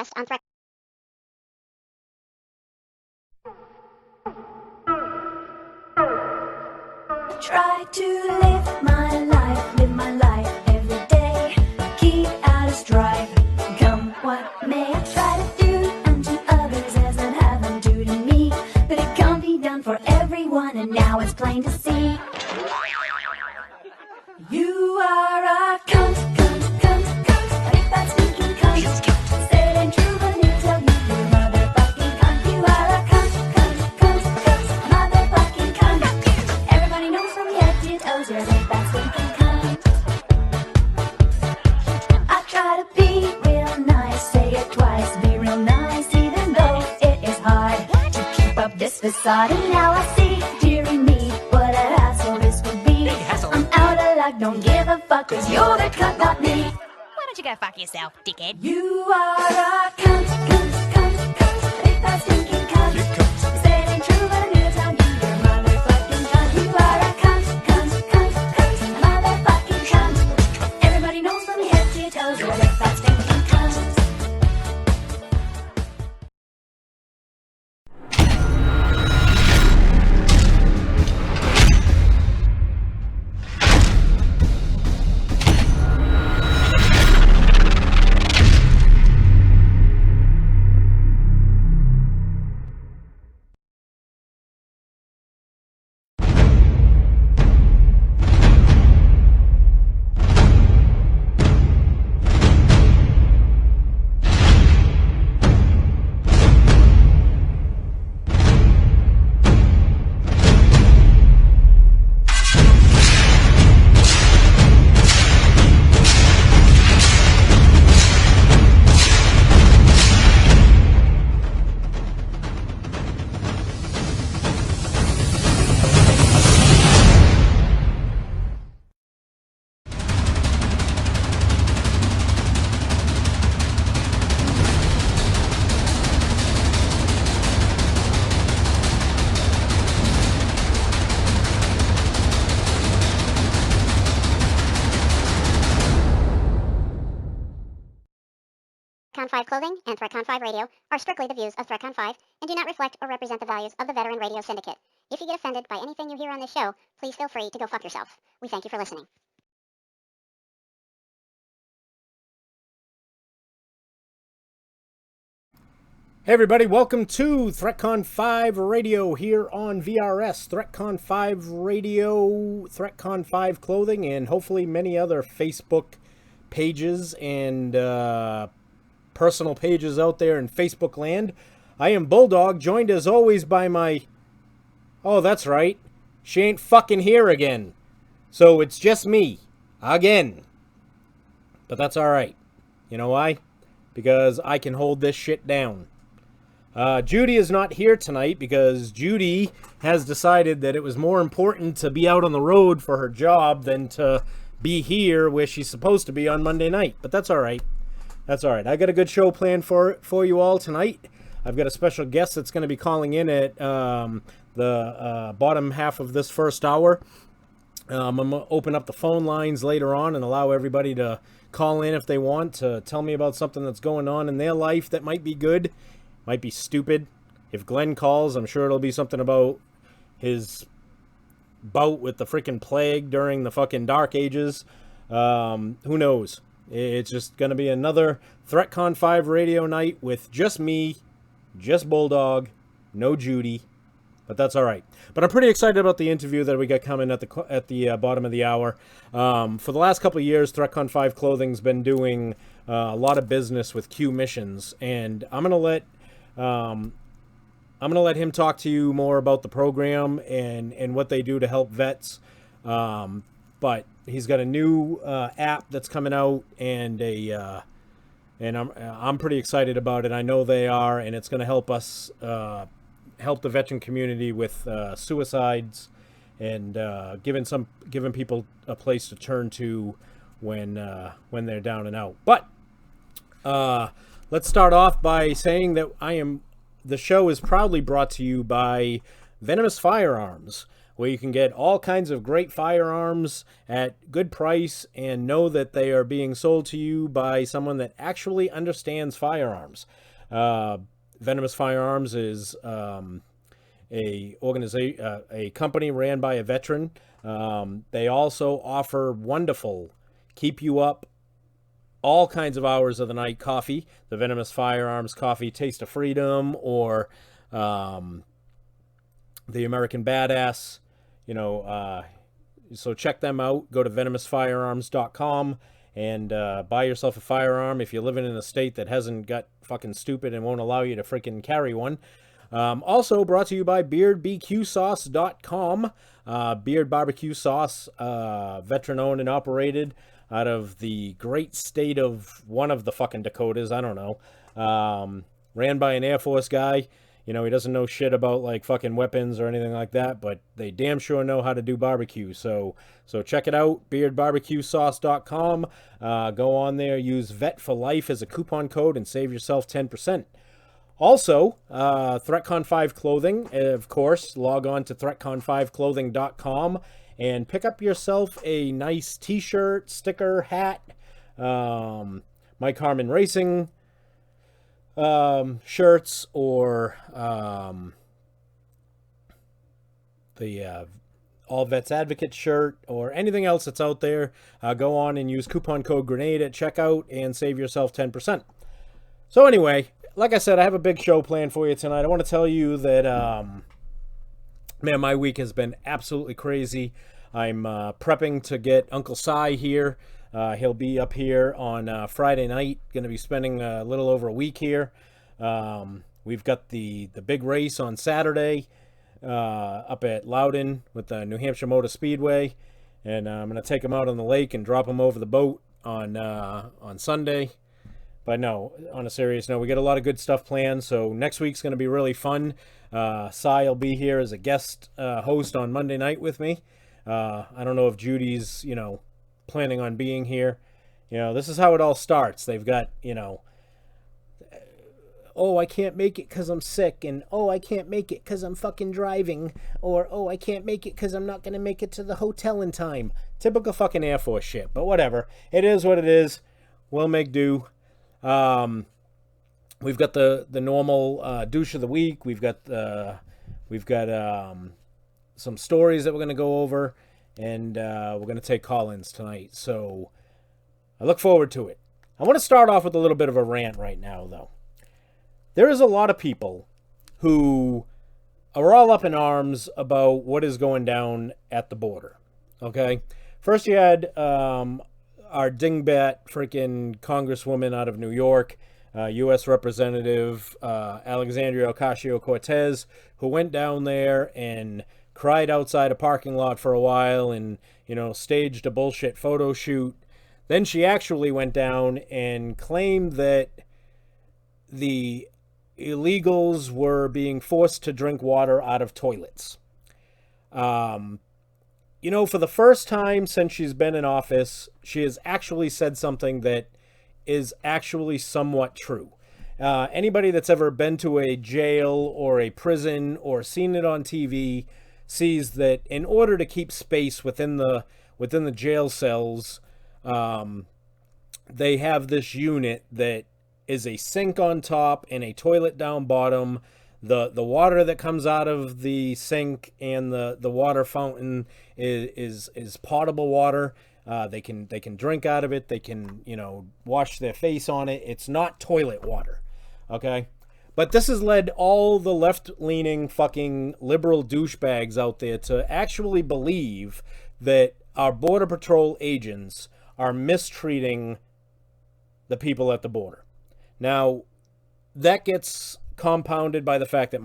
West on Threat. Try to live my life every day. Keep out of strife, come what may. I try to do unto others as I'd have them do to me. But it can't be done for everyone, and now it's plain to see. You are a cunt, a big bad stinking cunt. Say it ain't true, but he'll tell you you're a motherfucking cunt. You are a cunt, motherfucking cunt. Everybody knows from your head to your toes you're a big bad stinking cunt. I try to be real nice, say it twice, be real nice, even though it is hard to keep up this facade. And now I see, dearie me, what a hassle this would be. I'm out of luck, don't give a fuck, cause you're the cunt, not me. Why don't you go fuck yourself, dickhead? You are a cunt, big bad stinking cunt. You say it ain't true, but I'm here to tell you you're a motherfucking cunt. You are a cunt, motherfucking cunt. Everybody knows from your head to your toes you're a big bad stinking cunt. Threatcon 5 clothing and Threatcon 5 radio are strictly the views of Threatcon 5 and do not reflect or represent the values of the Veteran Radio Syndicate. If you get offended by anything you hear on this show, please feel free to go fuck yourself. We thank you for listening. Hey everybody, welcome to Threatcon 5 Radio here on VRS, Threatcon 5 Radio, Threatcon 5 clothing, and hopefully many other Facebook pages and personal pages out there in Facebook land. I am Bulldog, joined as always by my... Oh, that's right. She ain't fucking here again. So it's just me. Again. But that's alright. You know why? Because I can hold this shit down. Judy is not here tonight because Judy has decided that it was more important to be out on the road for her job than to be here where she's supposed to be on Monday night. But that's alright. That's alright. I got a good show planned for you all tonight. I've got a special guest that's going to be calling in at the bottom half of this first hour. I'm going to open up the phone lines later on and allow everybody to call in if they want to tell me about something that's going on in their life that might be good. Might be stupid. If Glenn calls, I'm sure it'll be something about his bout with the freaking plague during the fucking Dark Ages. Who knows? It's just going to be another Threatcon 5 radio night with just me, just Bulldog, no Judy. But that's all right. But I'm pretty excited about the interview that we got coming at the bottom of the hour. For the last couple of years, Threatcon 5 Clothing's been doing a lot of business with Q Missions, and I'm gonna let him talk to you more about the program and what they do to help vets. But he's got a new app that's coming out, and I'm pretty excited about it. I know they are, and it's going to help us help the veteran community with suicides and giving people a place to turn to when they're down and out. But let's start off by saying that the show is proudly brought to you by Venomous Firearms. where you can get all kinds of great firearms at good price and know that they are being sold to you by someone that actually understands firearms. Venomous Firearms is a company ran by a veteran. They also offer wonderful, keep you up all kinds of hours of the night coffee. The Venomous Firearms Coffee Taste of Freedom, or the American Badass. So check them out. Go to venomousfirearms.com and buy yourself a firearm if you're living in a state that hasn't got fucking stupid and won't allow you to freaking carry one. Also brought to you by beardbqsauce.com. Beard Barbecue Sauce, veteran owned and operated out of the great state of one of the fucking Dakotas. I don't know. Ran by an Air Force guy. He doesn't know shit about like fucking weapons or anything like that, but they damn sure know how to do barbecue. So check it out, beardbarbecuesauce.com. Go on there, use VET for life as a coupon code and save yourself 10%. Also, Threatcon 5 clothing, of course. Log on to threatcon5clothing.com and pick up yourself a nice t-shirt, sticker, hat, Mike Harmon Racing shirts, or the All Vets Advocate shirt, or anything else that's out there. Go on and use coupon code GRENADE at checkout and save yourself 10%. So anyway, like I said, I have a big show planned for you tonight. I want to tell you that, man, my week has been absolutely crazy. I'm prepping to get Uncle Si here. He'll be up here on Friday night. Going to be spending a little over a week here. We've got the big race on Saturday up at Loudon with the New Hampshire Motor Speedway. And I'm going to take him out on the lake and drop him over the boat on Sunday. But no, on a serious note, we got a lot of good stuff planned. So next week's going to be really fun. Si will be here as a guest host on Monday night with me. I don't know if Judy's, planning on being here. This is how it all starts. They've got, oh, I can't make it because I'm sick. And, oh, I can't make it because I'm fucking driving. Or, oh, I can't make it because I'm not going to make it to the hotel in time. Typical fucking Air Force shit. But whatever. It is what it is. We'll make do. We've got the normal douche of the week. We've got some stories that we're going to go over, and we're going to take call-ins tonight. So I look forward to it. I want to start off with a little bit of a rant right now, though. There is a lot of people who are all up in arms about what is going down at the border. Okay? First you had our dingbat freaking congresswoman out of New York, U.S. Representative Alexandria Ocasio-Cortez, who went down there and cried outside a parking lot for a while and, staged a bullshit photo shoot. Then she actually went down and claimed that the illegals were being forced to drink water out of toilets. For the first time since she's been in office, she has actually said something that is actually somewhat true. Anybody that's ever been to a jail or a prison or seen it on TV sees that in order to keep space within the jail cells, they have this unit that is a sink on top and a toilet down bottom. The water that comes out of the sink and the water fountain is potable water. They can drink out of it. They can, wash their face on it. It's not toilet water. Okay? But this has led all the left-leaning fucking liberal douchebags out there to actually believe that our Border Patrol agents are mistreating the people at the border. Now, that gets compounded by the fact that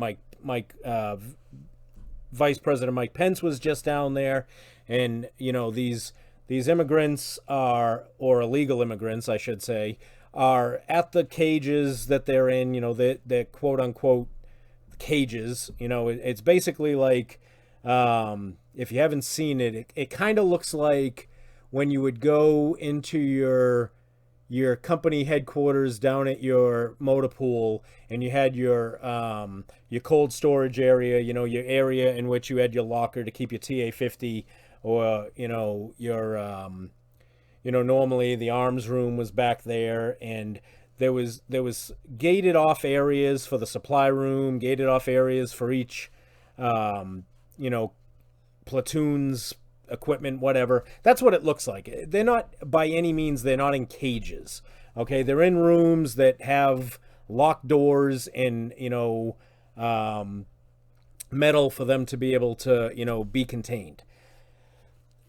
Vice President Mike Pence was just down there, and these immigrants or illegal immigrants, I should say, are at the cages that they're in. They're quote unquote cages. It's basically like, if you haven't seen it, it kind of looks like when you would go into your company headquarters down at your motor pool, and you had your cold storage area, your area in which you had your locker to keep your TA-50, or your normally the arms room was back there, and there was gated off areas for the supply room, gated off areas for each platoons, equipment, whatever. That's what it looks like. They're not, by any means, they're not in cages. Okay, they're in rooms that have locked doors and metal for them to be able to be contained.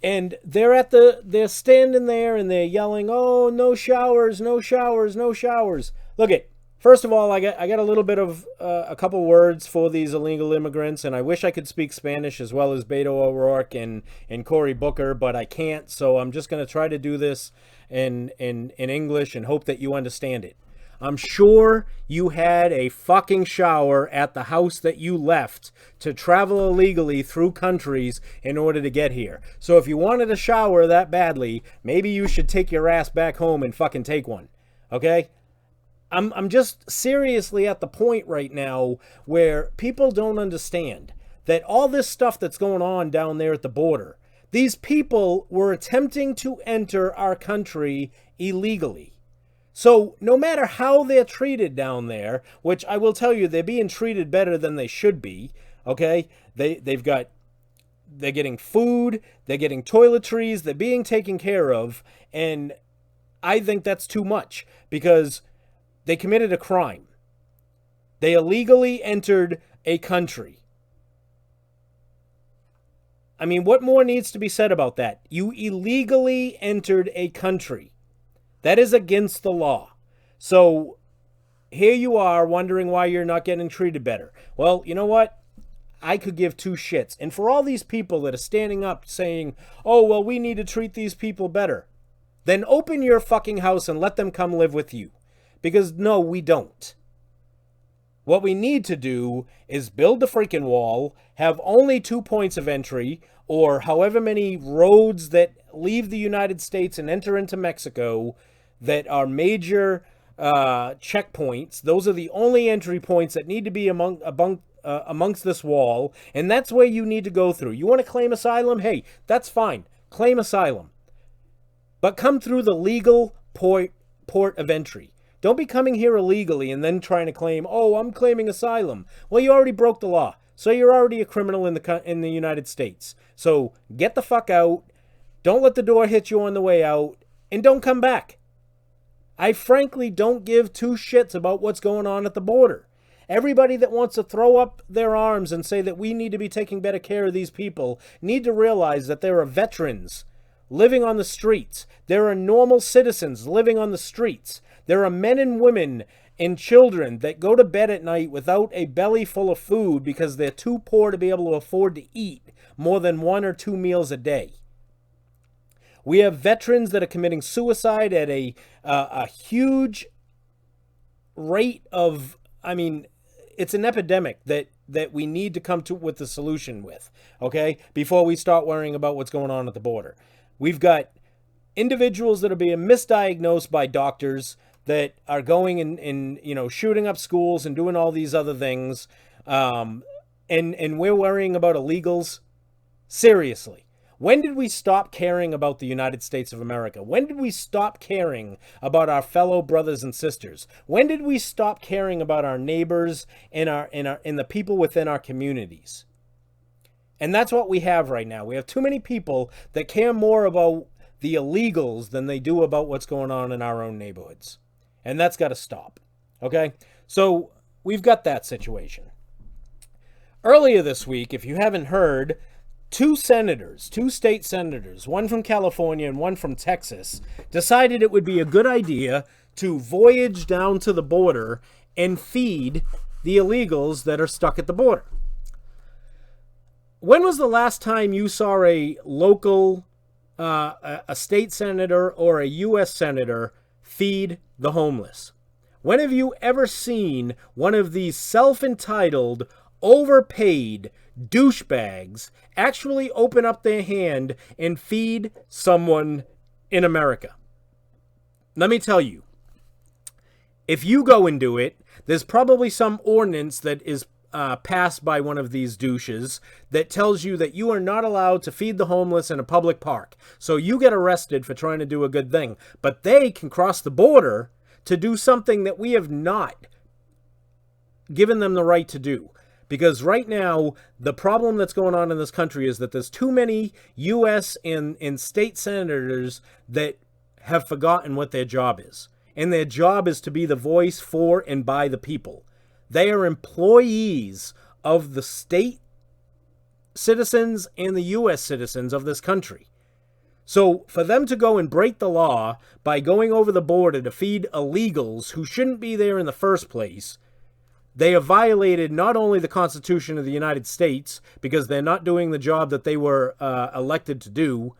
And they're standing there and they're yelling, "Oh, no showers, no showers, no showers." Look it. First of all, I got a little bit of a couple words for these illegal immigrants, and I wish I could speak Spanish as well as Beto O'Rourke and Cory Booker, but I can't. So I'm just going to try to do this in English and hope that you understand it. I'm sure you had a fucking shower at the house that you left to travel illegally through countries in order to get here. So if you wanted a shower that badly, maybe you should take your ass back home and fucking take one. Okay? I'm just seriously at the point right now where people don't understand that all this stuff that's going on down there at the border, these people were attempting to enter our country illegally. So no matter how they're treated down there, which I will tell you, they're being treated better than they should be, okay? They're getting food, they're getting toiletries, they're being taken care of, and I think that's too much because they committed a crime. They illegally entered a country. I mean, what more needs to be said about that? You illegally entered a country. That is against the law. So here you are wondering why you're not getting treated better. Well, you know what? I could give two shits. And for all these people that are standing up saying, "Oh, well, we need to treat these people better," then open your fucking house and let them come live with you. Because no, we don't. What we need to do is build the freaking wall, have only 2 points of entry, or however many roads that leave the United States and enter into Mexico that are major checkpoints. Those are the only entry points that need to be amongst this wall, and that's where you need to go through. You want to claim asylum? Hey, that's fine. Claim asylum. But come through the legal port of entry. Don't be coming here illegally and then trying to claim, "Oh, I'm claiming asylum." Well, you already broke the law. So you're already a criminal in the United States. So get the fuck out. Don't let the door hit you on the way out. And don't come back. I frankly don't give two shits about what's going on at the border. Everybody that wants to throw up their arms and say that we need to be taking better care of these people need to realize that there are veterans living on the streets. There are normal citizens living on the streets. There are men and women and children that go to bed at night without a belly full of food because they're too poor to be able to afford to eat more than 1 or 2 meals a day. We have veterans that are committing suicide at a huge rate of, I mean, it's an epidemic that we need to come to with a solution with, okay, before we start worrying about what's going on at the border. We've got individuals that are being misdiagnosed by doctors that are going and shooting up schools and doing all these other things, and we're worrying about illegals. Seriously, when did we stop caring about the United States of America? When did we stop caring about our fellow brothers and sisters? When did we stop caring about our neighbors and the people within our communities? And that's what we have right now. We have too many people that care more about the illegals than they do about what's going on in our own neighborhoods. And that's got to stop. Okay? So we've got that situation. Earlier this week, if you haven't heard, two state senators, one from California and one from Texas, decided it would be a good idea to voyage down to the border and feed the illegals that are stuck at the border. When was the last time you saw a local, a state senator or a U.S. senator feed the homeless? When have you ever seen one of these self-entitled, overpaid douchebags actually open up their hand and feed someone in America? let me tell you, if you go and do it, there's probably some ordinance that is passed by one of these douches that tells you that you are not allowed to feed the homeless in a public park. So you get arrested for trying to do a good thing. But they can cross the border to do something that we have not given them the right to do. Because right now, the problem that's going on in this country is that there's too many U.S. and state senators that have forgotten what their job is. And their job is to be the voice for and by the people. They are employees of the state citizens and the U.S. citizens of this country. So for them to go and break the law by going over the border to feed illegals who shouldn't be there in the first place, they have violated not only the Constitution of the United States because they're not doing the job that they were elected to do,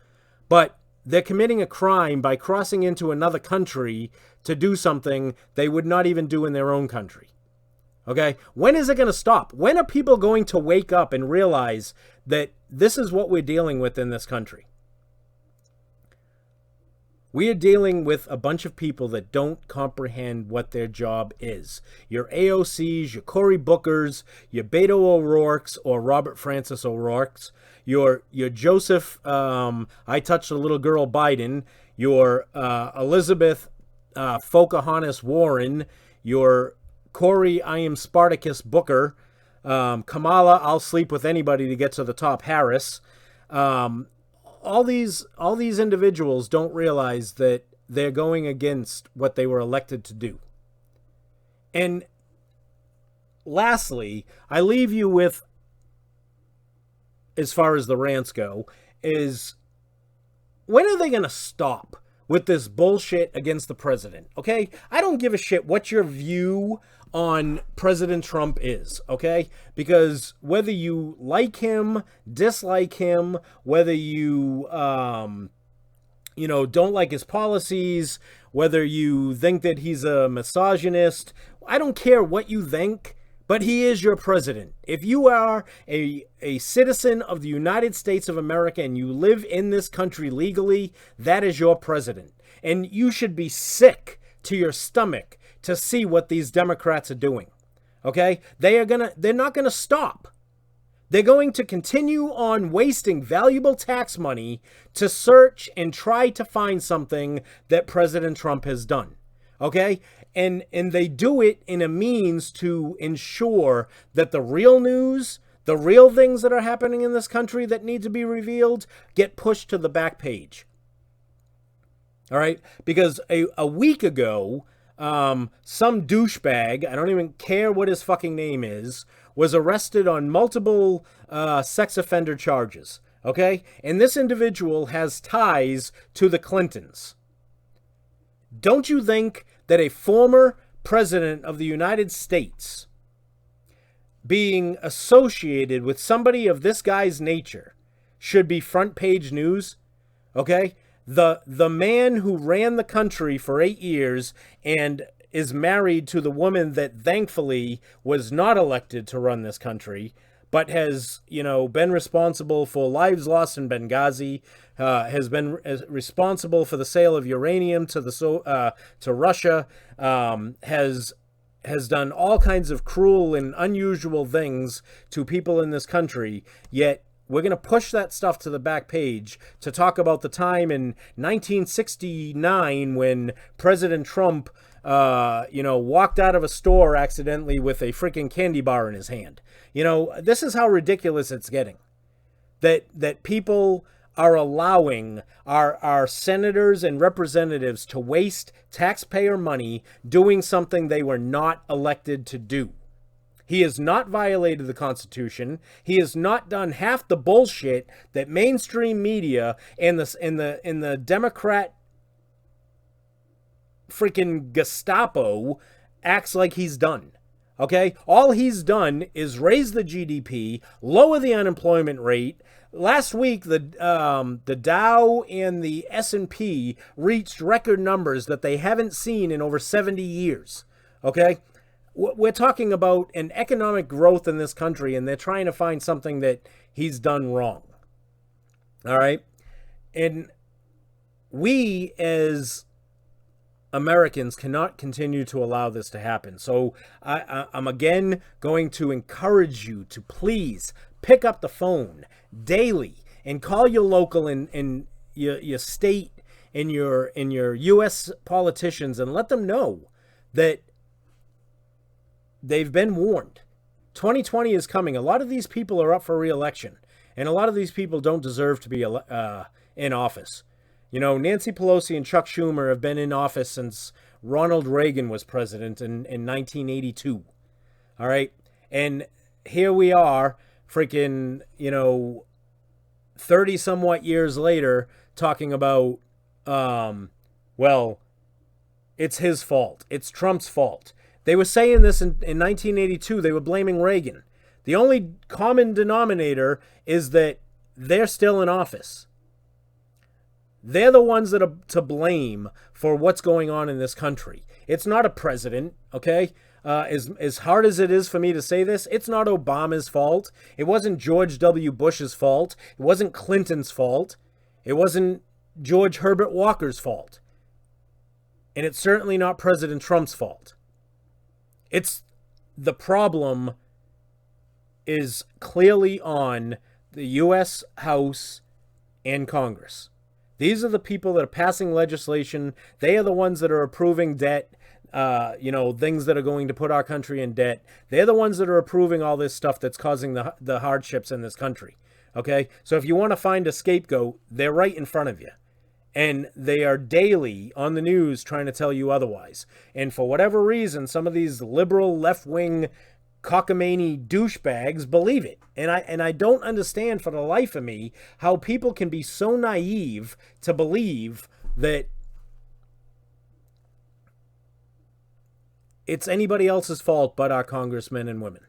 but they're committing a crime by crossing into another country to do something they would not even do in their own country. Okay? When is it going to stop? When are people going to wake up and realize that this is what we're dealing with in this country? We are dealing with a bunch of people that don't comprehend what their job is. Your AOCs, your Cory Bookers, your Beto O'Rourke's or Robert Francis O'Rourke's, your Joseph, I touched a little girl Biden, your Elizabeth Pocahontas Warren, your Cory I am Spartacus Booker, Kamala I'll sleep with anybody to get to the top Harris. All these individuals don't realize that they're going against what they were elected to do. And lastly, I leave you with, as far as the rants go, is when are they going to stop with this bullshit against the president? Okay? I don't give a shit what your view on President Trump is, okay? Because whether you like him, dislike him, whether you, don't like his policies, whether you think that he's a misogynist, I don't care what you think, but he is your president. If you are a citizen of the United States of America and you live in this country legally, that is your president. And you should be sick to your stomach to see what these Democrats are doing. Okay? They're not gonna stop. They're going to continue on wasting valuable tax money to search and try to find something that President Trump has done. Okay? And they do it in a means to ensure that the real news, the real things that are happening in this country that need to be revealed, get pushed to the back page. All right? Because a week ago, some douchebag, I don't even care what his fucking name is, was arrested on multiple sex offender charges. Okay? And this individual has ties to the Clintons. Don't you think that a former president of the United States being associated with somebody of this guy's nature should be front page news? Okay? The man who ran the country for 8 years and is married to the woman that thankfully was not elected to run this country, but has, been responsible for lives lost in Benghazi, has been responsible for the sale of uranium to Russia, has done all kinds of cruel and unusual things to people in this country, yet we're going to push that stuff to the back page to talk about the time in 1969 when President Trump, walked out of a store accidentally with a freaking candy bar in his hand. This is how ridiculous it's getting. That people are allowing our senators and representatives to waste taxpayer money doing something they were not elected to do. He has not violated the Constitution. He has not done half the bullshit that mainstream media and the Democrat freaking Gestapo acts like he's done. Okay? All he's done is raise the GDP, lower the unemployment rate. Last week, the Dow and the S&P reached record numbers that they haven't seen in over 70 years. Okay? We're talking about an economic growth in this country, and they're trying to find something that he's done wrong. All right? And we, as Americans cannot continue to allow this to happen. So I'm again going to encourage you to please pick up the phone daily and call your local and your state and your U.S. politicians and let them know that they've been warned. 2020 is coming. A lot of these people are up for re-election, and a lot of these people don't deserve to be in office. You know, Nancy Pelosi and Chuck Schumer have been in office since Ronald Reagan was president in 1982. All right? And here we are, freaking, 30 somewhat years later, talking about, well, it's his fault. It's Trump's fault. They were saying this in 1982. They were blaming Reagan. The only common denominator is that they're still in office. They're the ones that are to blame for what's going on in this country. It's not a president, okay? As hard as it is for me to say this, it's not Obama's fault. It wasn't George W. Bush's fault. It wasn't Clinton's fault. It wasn't George Herbert Walker's fault. And it's certainly not President Trump's fault. It's the problem is clearly on the U.S. House and Congress. These are the people that are passing legislation. They are the ones that are approving debt, things that are going to put our country in debt. They're the ones that are approving all this stuff that's causing the hardships in this country. Okay? So if you want to find a scapegoat, they're right in front of you. And they are daily on the news trying to tell you otherwise. And for whatever reason, some of these liberal left-wing cockamamie douchebags believe it. And I don't understand for the life of me how people can be so naive to believe that it's anybody else's fault but our congressmen and women.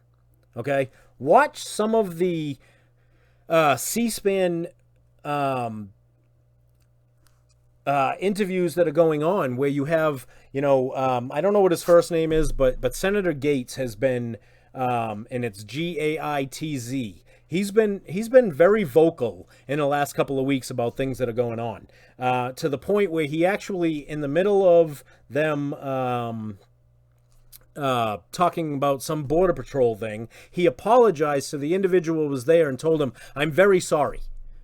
Okay? Watch some of the C-SPAN interviews that are going on where you have, I don't know what his first name is, but Senator Gates has been, and it's Gaitz. He's been very vocal in the last couple of weeks about things that are going on, to the point where he actually, in the middle of them talking about some border patrol thing, he apologized to the individual who was there and told him, "I'm very sorry.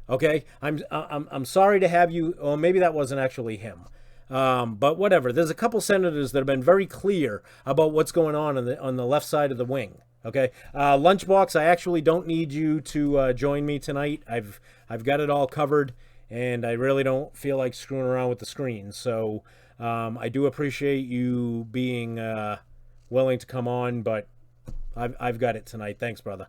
Okay, I'm sorry to have you," or maybe that wasn't actually him. But whatever. There's a couple senators that have been very clear about what's going on the left side of the wing. Okay, Lunchbox, I actually don't need you to join me tonight. I've got it all covered, and I really don't feel like screwing around with the screen. So I do appreciate you being willing to come on, but I've got it tonight. Thanks, brother.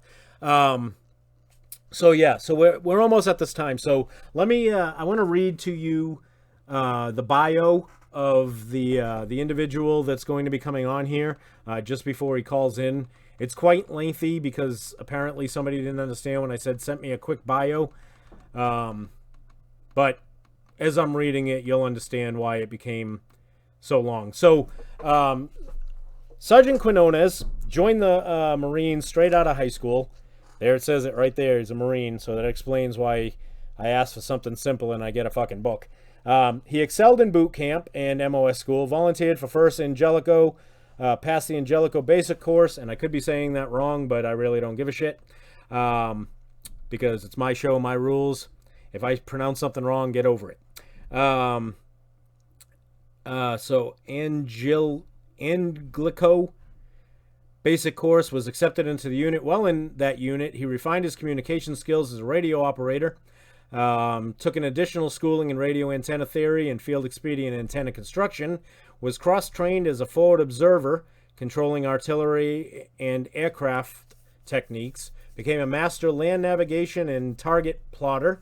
So we're almost at this time. So let me. I want to read to you the bio of the individual that's going to be coming on here just before he calls in. It's quite lengthy because apparently somebody didn't understand when I said sent me a quick bio. But as I'm reading it, you'll understand why it became so long. So Sergeant Quinones joined the Marines straight out of high school. There it says it right there. He's a Marine, so that explains why I asked for something simple and I get a fucking book. He excelled in boot camp and MOS school, volunteered for 1st Angelico, passed the Angelico basic course, and I could be saying that wrong, but I really don't give a shit because it's my show, my rules. If I pronounce something wrong, get over it. So Anglico basic course, was accepted into the unit. While in that unit, he refined his communication skills as a radio operator, took an additional schooling in radio antenna theory and field expedient antenna construction, was cross-trained as a forward observer, controlling artillery and aircraft techniques, became a master land navigation and target plotter.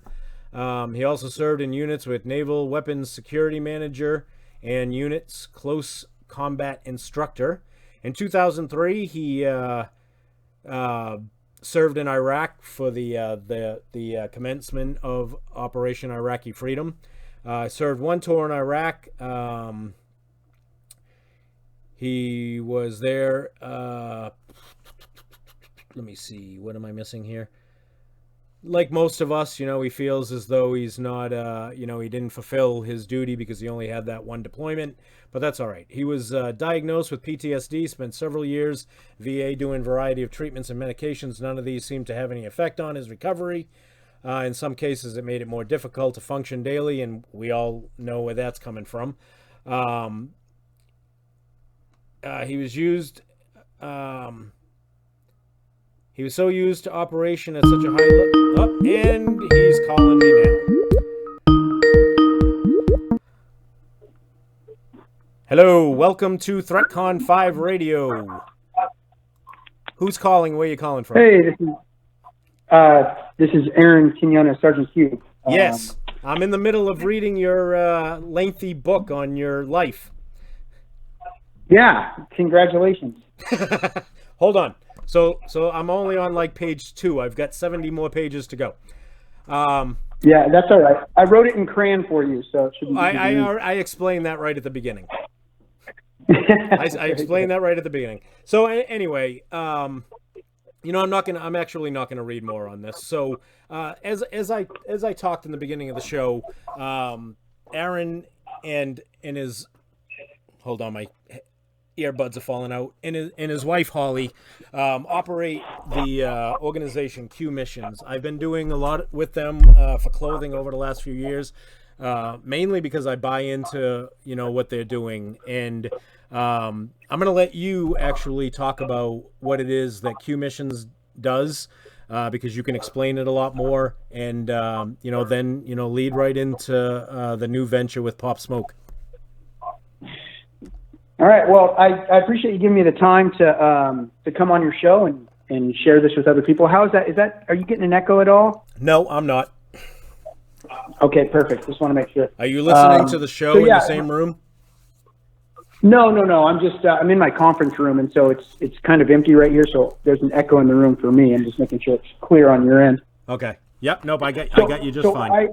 He also served in units with Naval Weapons Security Manager and units Close Combat Instructor. In 2003, he served in Iraq for the commencement of Operation Iraqi Freedom. Served one tour in Iraq. He was there. Let me see. What am I missing here? like most of us, he feels as though he's not, he didn't fulfill his duty because he only had that one deployment, but that's all right. He was diagnosed with PTSD, spent several years VA doing a variety of treatments and medications. None of these seemed to have any effect on his recovery. In some cases, it made it more difficult to function daily, and we all know where that's coming from. He was used... He was so used to operation at such a high level. Oh, and he's calling me now. Hello, welcome to Threatcon 5 Radio. Who's calling? Where are you calling from? Hey, this is Aaron Quinones, Sergeant Q. Yes, I'm in the middle of reading your lengthy book on your life. Yeah, congratulations. Hold on. So I'm only on like page 2. I've got 70 more pages to go. Yeah, that's all right. I wrote it in crayon for you, so it should be. I explained that right at the beginning. I explained that right at the beginning. So anyway, I'm actually not gonna read more on this. So as I talked in the beginning of the show, Aaron and his, hold on, my earbuds are falling out, and his wife Holly operate the organization Q Missions. I've been doing a lot with them for clothing over the last few years, mainly because I buy into what they're doing, and I'm going to let you actually talk about what it is that Q Missions does, because you can explain it a lot more, and then lead right into the new venture with Pop Smoke. All right. Well, I appreciate you giving me the time to come on your show and share this with other people. How is that? Are you getting an echo at all? No, I'm not. Okay, perfect. Just want to make sure. Are you listening to the show in the same room? No. I'm just I'm in my conference room, and so it's kind of empty right here. So there's an echo in the room for me. I'm just making sure it's clear on your end. Okay. Yep. Nope. I got you just fine.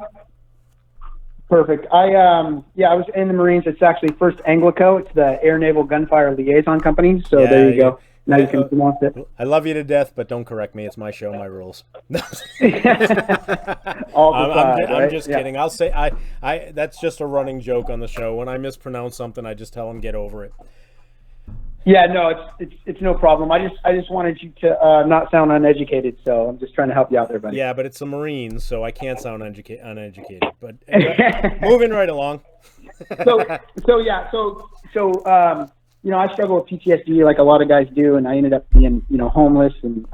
Perfect. I was in the Marines. It's actually 1st Anglico. It's the Air Naval Gunfire Liaison Company. So there you go. Now you can pronounce it. I love you to death, but don't correct me. It's my show, my rules. I'm just kidding. I'll say I that's just a running joke on the show. When I mispronounce something, I just tell them get over it. Yeah, no, it's no problem. I just wanted you to not sound uneducated, so I'm just trying to help you out there, buddy. Yeah, but it's the Marines, so I can't sound uneducated. But moving right along. I struggle with PTSD like a lot of guys do, and I ended up being homeless and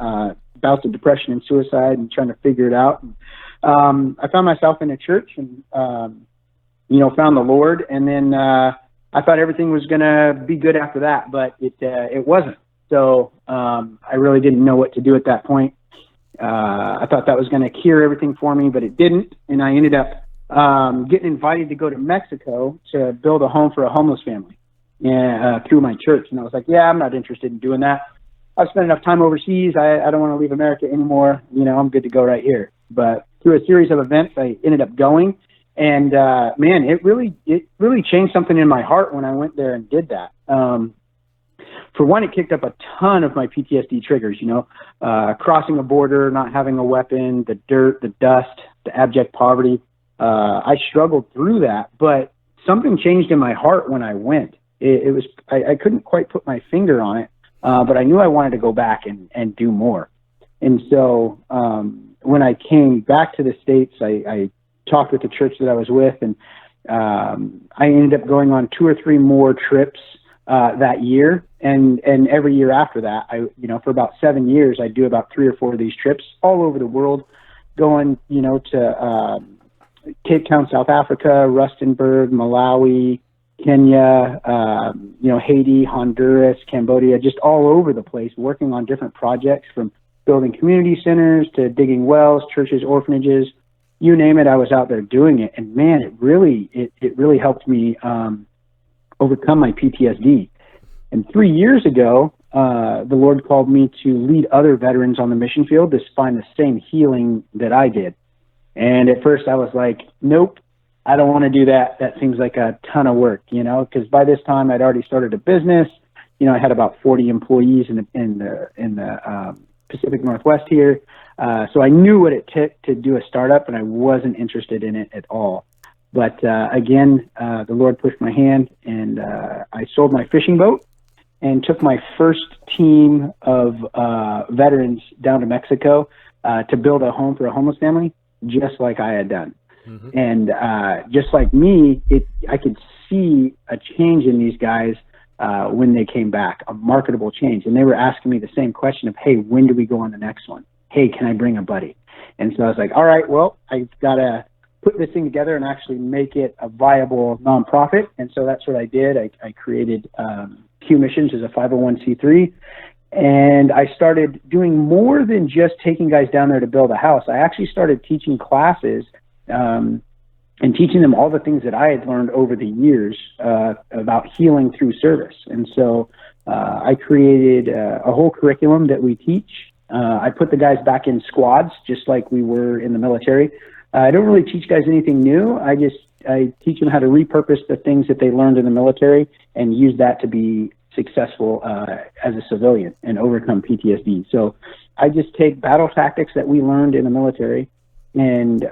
bouts of depression and suicide and trying to figure it out. And, I found myself in a church and found the Lord, and then I thought everything was going to be good after that, but it wasn't. So I really didn't know what to do at that point. I thought that was going to cure everything for me, but it didn't. And I ended up getting invited to go to Mexico to build a home for a homeless family through my church. And I was like, yeah, I'm not interested in doing that. I've spent enough time overseas. I don't want to leave America anymore. I'm good to go right here. But through a series of events, I ended up going. And man, it really changed something in my heart when I went there and did that. For one, it kicked up a ton of my PTSD triggers. Crossing a border, not having a weapon, the dirt, the dust, the abject poverty. I struggled through that, but something changed in my heart when I went. It was I couldn't quite put my finger on it, but I knew I wanted to go back and do more. And so when I came back to the States, I talked with the church that I was with, and I ended up going on 2 or 3 more trips that year, and every year after that, for about 7 years, I do about 3 or 4 of these trips all over the world, going to Cape Town, South Africa, Rustenburg, Malawi, Kenya, Haiti, Honduras, Cambodia, just all over the place, working on different projects, from building community centers to digging wells, churches, orphanages. You name it, I was out there doing it. And man, it really helped me overcome my PTSD. And 3 years ago, the Lord called me to lead other veterans on the mission field to find the same healing that I did. And at first I was like, nope, I don't want to do that. That seems like a ton of work, because by this time I'd already started a business. I had about 40 employees in the Pacific Northwest here. So I knew what it took to do a startup, and I wasn't interested in it at all. But again, the Lord pushed my hand, and I sold my fishing boat and took my first team of veterans down to Mexico to build a home for a homeless family, just like I had done. Mm-hmm. And just like me, I could see a change in these guys when they came back, a marketable change. And they were asking me the same question of, hey, when do we go on the next one? Hey, can I bring a buddy? And so I was like, all right, well, I've got to put this thing together and actually make it a viable nonprofit. And so that's what I did. I created Q Missions as a 501c3. And I started doing more than just taking guys down there to build a house. I actually started teaching classes and teaching them all the things that I had learned over the years about healing through service. And so I created a whole curriculum that we teach. I put the guys back in squads, just like we were in the military. I don't really teach guys anything new. I teach them how to repurpose the things that they learned in the military and use that to be successful as a civilian and overcome PTSD. So I just take battle tactics that we learned in the military and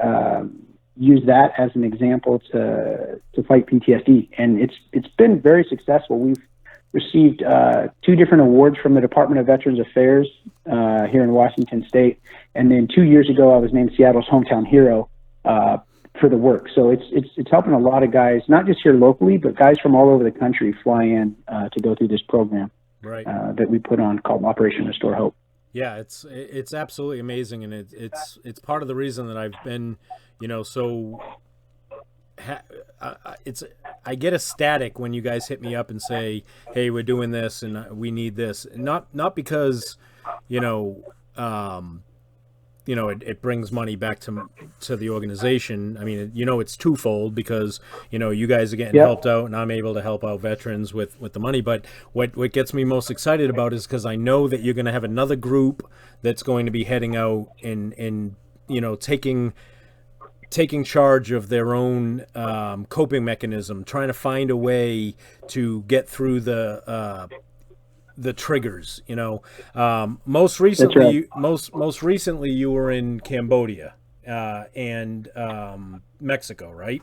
use that as an example to fight PTSD. And it's been very successful. We've received 2 different awards from the Department of Veterans Affairs here in Washington State. And then 2 years ago, I was named Seattle's hometown hero for the work. So it's helping a lot of guys, not just here locally, but guys from all over the country fly in to go through this program that we put on called Operation Restore Hope. Yeah, it's absolutely amazing, and it's part of the reason that I've been, so I get ecstatic when you guys hit me up and say, hey, we're doing this and we need this. Not because, it brings money back to the organization. I mean, it's twofold because, you guys are getting helped out and I'm able to help out veterans with the money. But what gets me most excited about is because I know that you're going to have another group that's going to be heading out and taking charge of their own coping mechanism, trying to find a way to get through the triggers. Most recently, most recently, you were in Cambodia and Mexico, right?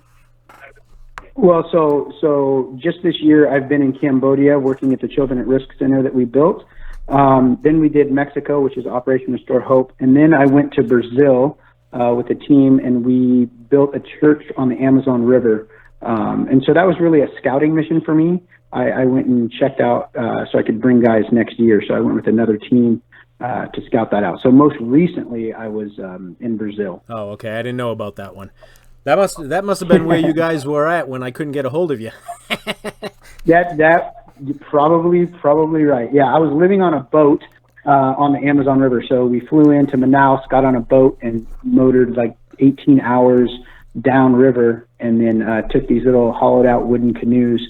Well, so just this year, I've been in Cambodia working at the Children at Risk Center that we built. Then we did Mexico, which is Operation Restore Hope, and then I went to Brazil with a team, and we built a church on the Amazon River. And so that was really a scouting mission for me. I went and checked out so I could bring guys next year. So I went with another team to scout that out. So most recently, I was in Brazil. Oh, okay. I didn't know about that one. That must have been where you guys were at when I couldn't get a hold of you. That probably right. Yeah, I was living on a boat on the Amazon River. So we flew into Manaus, got on a boat, and motored like 18 hours downriver, and then took these little hollowed-out wooden canoes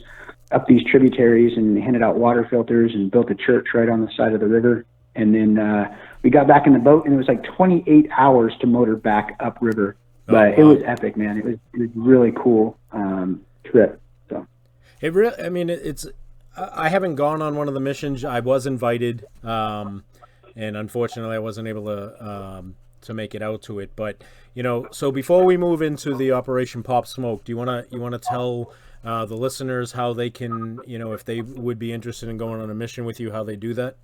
up these tributaries and handed out water filters and built a church right on the side of the river. And then we got back in the boat, and it was like 28 hours to motor back upriver. But It was epic, man. It was really cool trip. So it's. I haven't gone on one of the missions. I was invited, and unfortunately, I wasn't able to make it out to it. But so before we move into the Operation Pop Smoke, do you wanna tell the listeners how they can, if they would be interested in going on a mission with you, how they do that?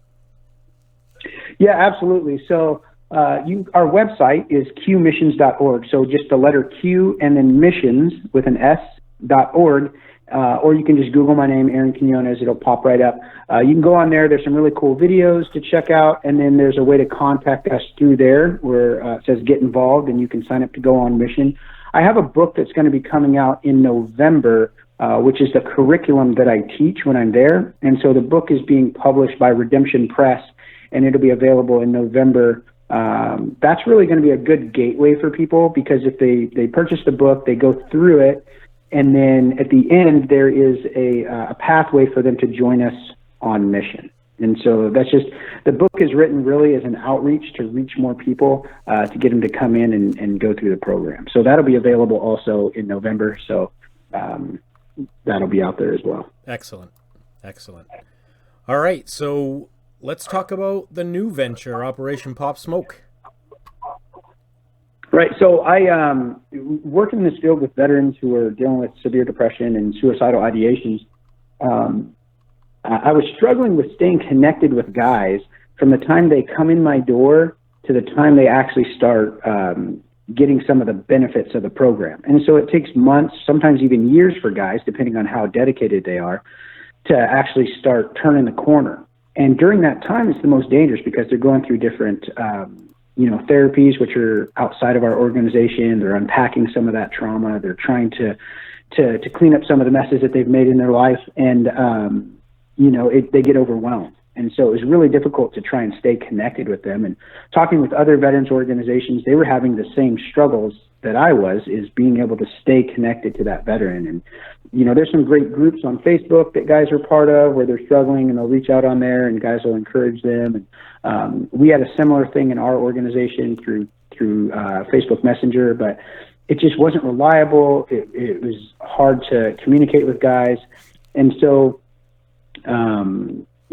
Yeah, absolutely. So our website is qmissions.org. So just the letter Q and then missions with an S.org. Or you can just Google my name, Aaron Quinones. It'll pop right up. You can go on there. There's some really cool videos to check out. And then there's a way to contact us through there where it says get involved, and you can sign up to go on mission. I have a book that's going to be coming out in November, which is the curriculum that I teach when I'm there. And so the book is being published by Redemption Press, and it'll be available in November. That's really going to be a good gateway for people, because if they purchase the book, they go through it, and then at the end, there is a pathway for them to join us on mission. And so that's just, the book is written really as an outreach to reach more people, to get them to come in and go through the program. So that'll be available also in November. So that'll be out there as well. Excellent. All right. So let's talk about the new venture, Operation Pop Smoke. Right. So I work in this field with veterans who are dealing with severe depression and suicidal ideations. I was struggling with staying connected with guys from the time they come in my door to the time they actually start getting some of the benefits of the program. And so it takes months, sometimes even years for guys, depending on how dedicated they are, to actually start turning the corner. And during that time, it's the most dangerous because they're going through different therapies, which are outside of our organization. They're unpacking some of that trauma. They're trying to clean up some of the messes that they've made in their life. And, they get overwhelmed. And so it was really difficult to try and stay connected with them. And talking with other veterans organizations, they were having the same struggles that I was, is being able to stay connected to that veteran. And, there's some great groups on Facebook that guys are part of where they're struggling, and they'll reach out on there and guys will encourage them. And we had a similar thing in our organization through Facebook Messenger, but it just wasn't reliable. It was hard to communicate with guys. And so,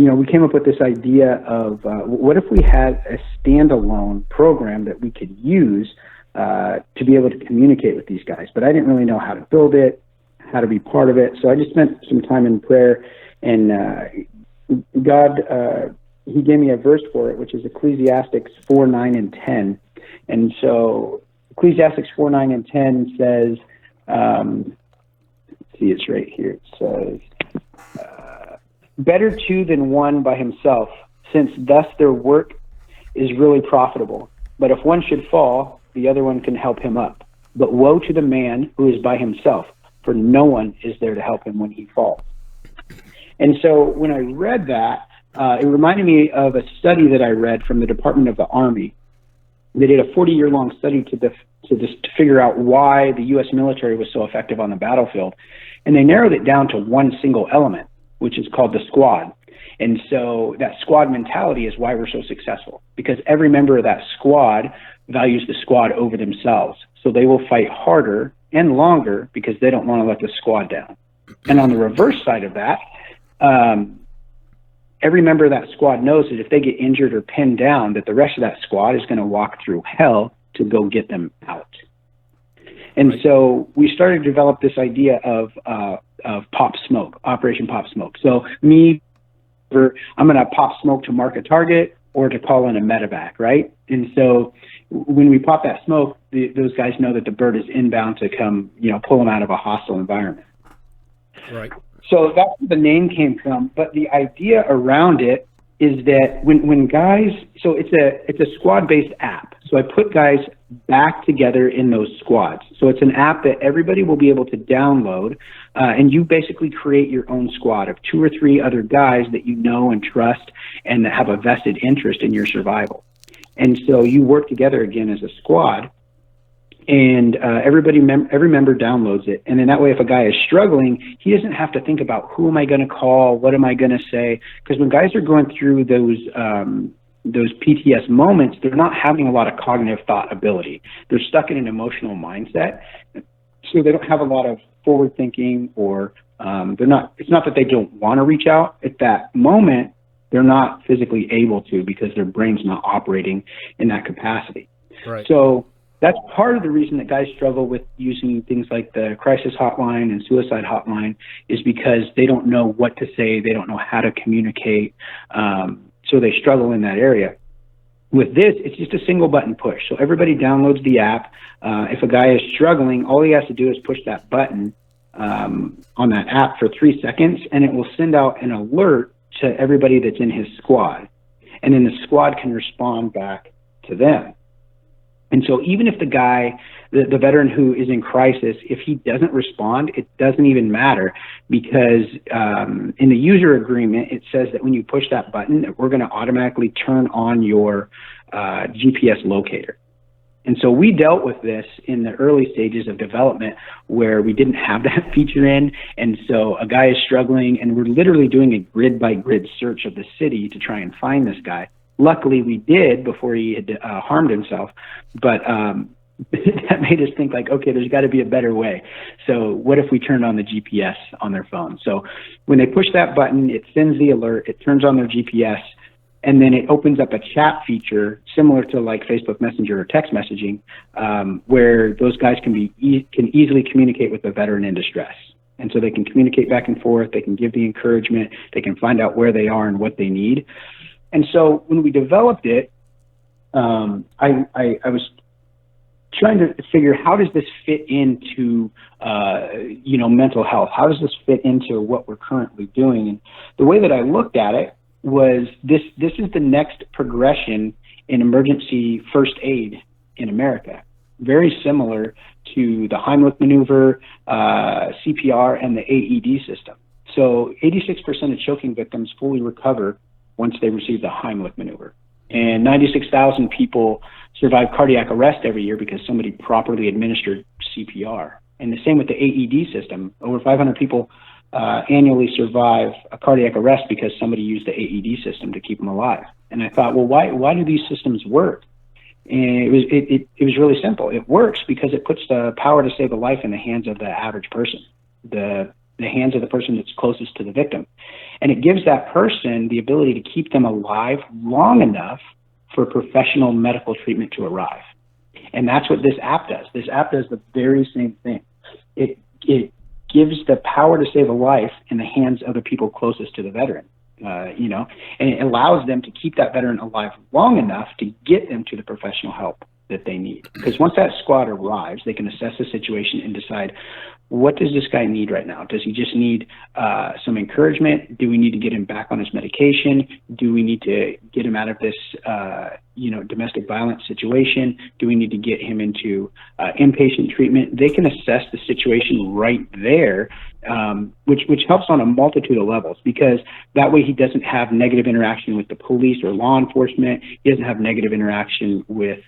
we came up with this idea of what if we had a standalone program that we could use to be able to communicate with these guys. But I didn't really know how to build it, how to be part of it. So I just spent some time in prayer, and God, he gave me a verse for it, which is Ecclesiastes 4, 9, and 10. And so Ecclesiastes 4, 9, and 10 says, it's right here. It says, better two than one by himself, since thus their work is really profitable. But if one should fall, the other one can help him up. But woe to the man who is by himself, for no one is there to help him when he falls. And so when I read that, it reminded me of a study that I read from the Department of the Army. They did a 40-year-long study to figure out why the U.S. military was so effective on the battlefield. And they narrowed it down to one single element, which is called the squad. And so that squad mentality is why we're so successful, because every member of that squad values the squad over themselves. So they will fight harder and longer because they don't want to let the squad down. And on the reverse side of that, every member of that squad knows that if they get injured or pinned down, that the rest of that squad is going to walk through hell to go get them out. And so we started to develop this idea of Pop Smoke, Operation Pop Smoke. So I'm going to pop smoke to mark a target or to call in a medevac, right? And so when we pop that smoke, those guys know that the bird is inbound to come, pull them out of a hostile environment. Right. So that's where the name came from. But the idea around it is that when guys, so it's a squad-based app. So I put guys back together in those squads. So it's an app that everybody will be able to download, and you basically create your own squad of 2 or 3 other guys that you know and trust and that have a vested interest in your survival. And so you work together again as a squad, and every member downloads it. And then that way, if a guy is struggling, he doesn't have to think about who am I going to call, what am I going to say? Because when guys are going through those PTS moments, they're not having a lot of cognitive thought ability. They're stuck in an emotional mindset, so they don't have a lot of forward thinking, or they're not. It's not that they don't want to reach out at that moment. They're not physically able to because their brain's not operating in that capacity. Right. So that's part of the reason that guys struggle with using things like the crisis hotline and suicide hotline, is because they don't know what to say. They don't know how to communicate. So they struggle in that area. With this, it's just a single button push. So everybody downloads the app. If a guy is struggling, all he has to do is push that button on that app for 3 seconds, and it will send out an alert to everybody that's in his squad. And then the squad can respond back to them. And so even if the guy, the veteran who is in crisis, if he doesn't respond, it doesn't even matter, because in the user agreement, it says that when you push that button, that we're going to automatically turn on your GPS locator. And so we dealt with this in the early stages of development where we didn't have that feature in. And so a guy is struggling, and we're literally doing a grid by grid search of the city to try and find this guy. Luckily, we did before he had harmed himself, but that made us think like, okay, there's got to be a better way. So what if we turned on the GPS on their phone? So when they push that button, it sends the alert, it turns on their GPS, and then it opens up a chat feature similar to like Facebook Messenger or text messaging, where those guys can easily communicate with the veteran in distress. And so they can communicate back and forth. They can give the encouragement. They can find out where they are and what they need. And so when we developed it, I was trying to figure, how does this fit into mental health? How does this fit into what we're currently doing? And the way that I looked at it was this is the next progression in emergency first aid in America. Very similar to the Heimlich maneuver, CPR, and the AED system. So 86% of choking victims fully recover once they receive the Heimlich maneuver. And 96,000 people survive cardiac arrest every year because somebody properly administered CPR. And the same with the AED system. Over 500 people annually survive a cardiac arrest because somebody used the AED system to keep them alive. And I thought, well, why do these systems work? And it was really simple. It works because it puts the power to save a life in the hands of the average person, the hands of the person that's closest to the victim. And it gives that person the ability to keep them alive long enough for professional medical treatment to arrive. And that's what this app does. This app does the very same thing. It gives the power to save a life in the hands of the people closest to the veteran. And it allows them to keep that veteran alive long enough to get them to the professional help that they need. Because once that squad arrives, they can assess the situation and decide, what does this guy need right now? Does he just need some encouragement? Do we need to get him back on his medication? Do we need to get him out of this, domestic violence situation? Do we need to get him into inpatient treatment? They can assess the situation right there, which helps on a multitude of levels, because that way he doesn't have negative interaction with the police or law enforcement. He doesn't have negative interaction with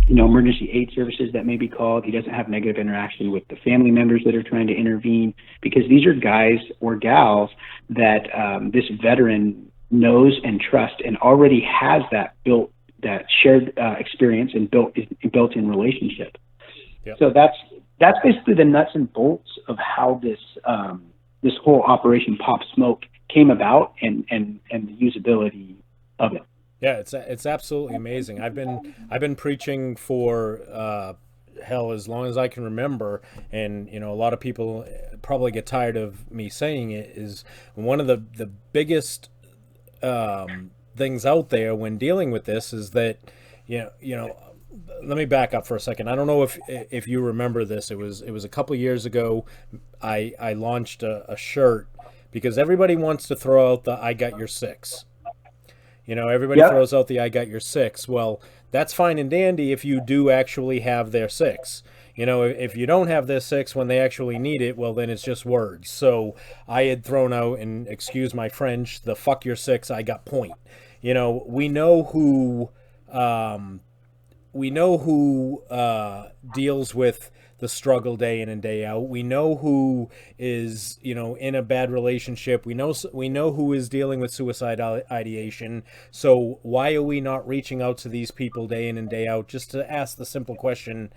emergency aid services that may be called. He doesn't have negative interaction with the family members that are trying to intervene, because these are guys or gals that this veteran knows and trusts and already has that shared experience and built-in relationship. Yep. So that's basically the nuts and bolts of how this whole Operation Pop Smoke came about and the usability of it. Yeah, it's absolutely amazing. I've been preaching for hell as long as I can remember, and a lot of people probably get tired of me saying it. Is one of the biggest things out there when dealing with this is that let me back up for a second. I don't know if you remember this. It was a couple years ago. I launched a shirt because everybody wants to throw out the "I got your six." Everybody Yep. throws out the "I got your six." Well, that's fine and dandy if you do actually have their six. If you don't have their six when they actually need it, well, then it's just words. So I had thrown out, and excuse my French, the "fuck your six, I got point." We know who deals with the struggle day in and day out. We know who is, in a bad relationship. We know who is dealing with suicidal ideation. So why are we not reaching out to these people day in and day out just to ask the simple question,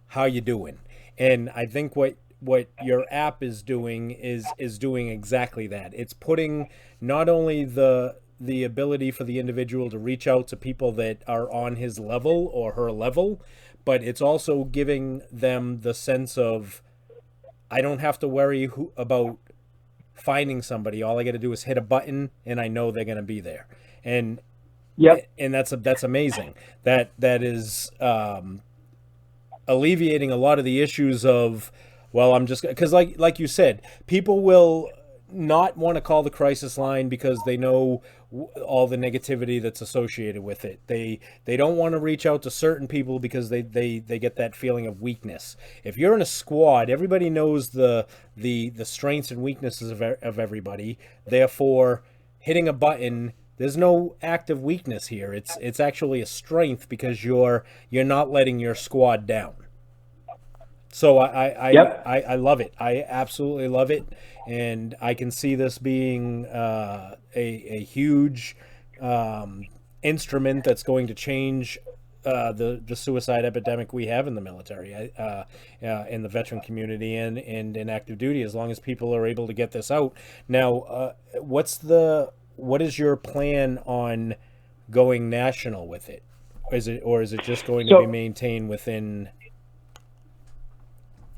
how you doing? And I think what your app is doing is doing exactly that. It's putting not only the ability for the individual to reach out to people that are on his level or her level, but it's also giving them the sense of, I don't have to worry about finding somebody. All I got to do is hit a button, and I know they're going to be there. And Yep. and that's amazing. That is alleviating a lot of the issues of, well, I'm just, because like you said, people will not want to call the crisis line because they know all the negativity that's associated with it. They don't want to reach out to certain people because they get that feeling of weakness. If you're in a squad, everybody knows the strengths and weaknesses of everybody. Therefore, hitting a button, there's no active weakness here. It's actually a strength because you're not letting your squad down. So I love it. I absolutely love it, and I can see this being a huge instrument that's going to change the suicide epidemic we have in the military, in the veteran community, and in active duty. As long as people are able to get this out. Now, what's the what is your plan on going national with it? Is it just going to be maintained within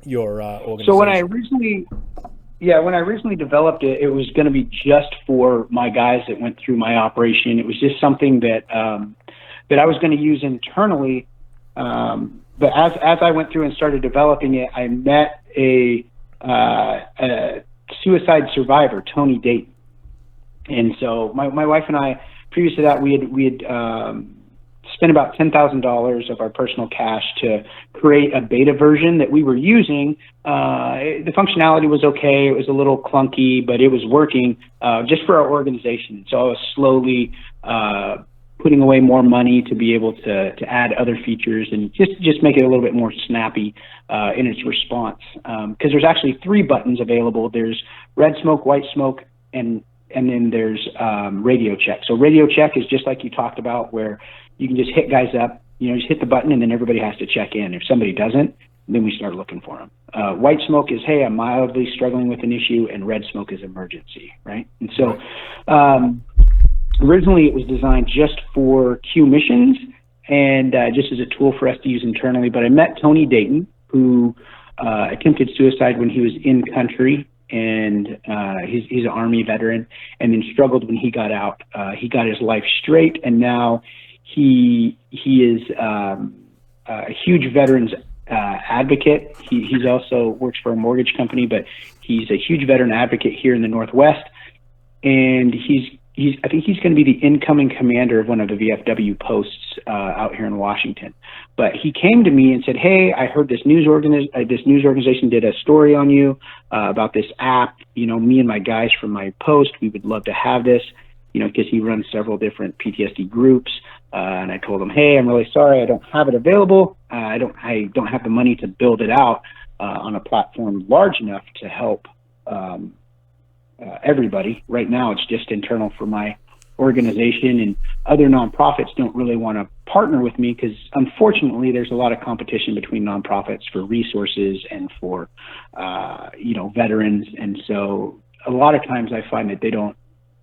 your organization? So when I originally developed it, it was going to be just for my guys that went through my operation. It was just something that that I was going to use internally. But as I went through and started developing it, I met a suicide survivor, Tony Dayton. And so my wife and I, previous to that, we had spent about $10,000 of our personal cash to create a beta version that we were using. The functionality was okay. It was a little clunky, but it was working just for our organization. So I was slowly putting away more money to be able to add other features and just make it a little bit more snappy in its response. Because there's actually 3 buttons available. There's red smoke, white smoke, and then there's radio check. So radio check is just like you talked about, where you can just hit guys up, just hit the button, and then everybody has to check in. If somebody doesn't, then we start looking for them. White smoke is, hey, I'm mildly struggling with an issue, and red smoke is emergency, right? And so originally it was designed just for Q missions and just as a tool for us to use internally. But I met Tony Dayton, who attempted suicide when he was in country, and he's an Army veteran, and then struggled when he got out. He got his life straight, and now he is a huge veterans advocate. He's also works for a mortgage company, but he's a huge veteran advocate here in the Northwest, and I think he's going to be the incoming commander of one of the VFW posts out here in Washington. But he came to me and said, "Hey, I heard this news organization did a story on you about this app. Me and my guys from my post, we would love to have this. Because he runs several different PTSD groups." And I told him, "Hey, I'm really sorry, I don't have it available. I don't have the money to build it out on a platform large enough to help everybody. Right now, it's just internal for my organization, and other nonprofits don't really want to partner with me because, unfortunately, there's a lot of competition between nonprofits for resources and for veterans. And so a lot of times I find that they don't.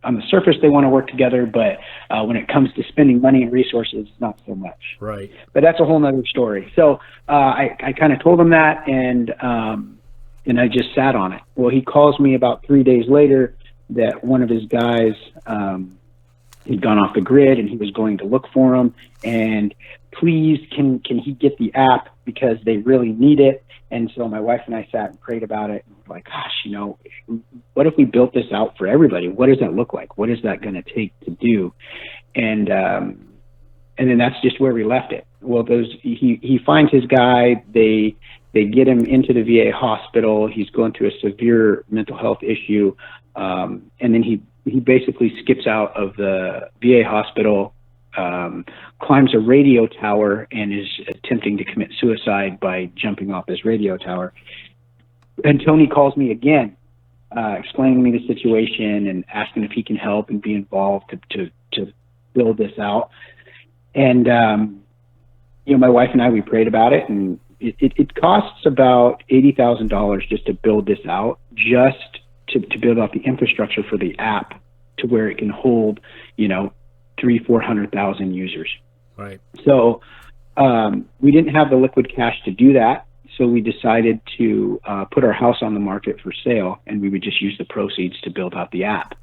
On the surface, they want to work together, but when it comes to spending money and resources, not so much. Right. But that's a whole nother story. So I kind of told him that, and I just sat on it. Well, he calls me about 3 days later that one of his guys had gone off the grid, and he was going to look for him. And please, can he get the app because they really need it? And so my wife and I sat and prayed about it. And we're like, gosh, what if we built this out for everybody? What does that look like? What is that going to take to do? And then that's just where we left it. Well, he finds his guy. They get him into the VA hospital. He's going through a severe mental health issue. And then he basically skips out of the VA hospital, climbs a radio tower, and is attempting to commit suicide by jumping off this radio tower. And Tony calls me again, explaining to me the situation and asking if he can help and be involved to build this out. And, my wife and I, we prayed about it, and it costs about $80,000 just to build this out, just to build out the infrastructure for the app to where it can hold, 300,000-400,000 users. Right. So we didn't have the liquid cash to do that. So we decided to put our house on the market for sale, and we would just use the proceeds to build out the app.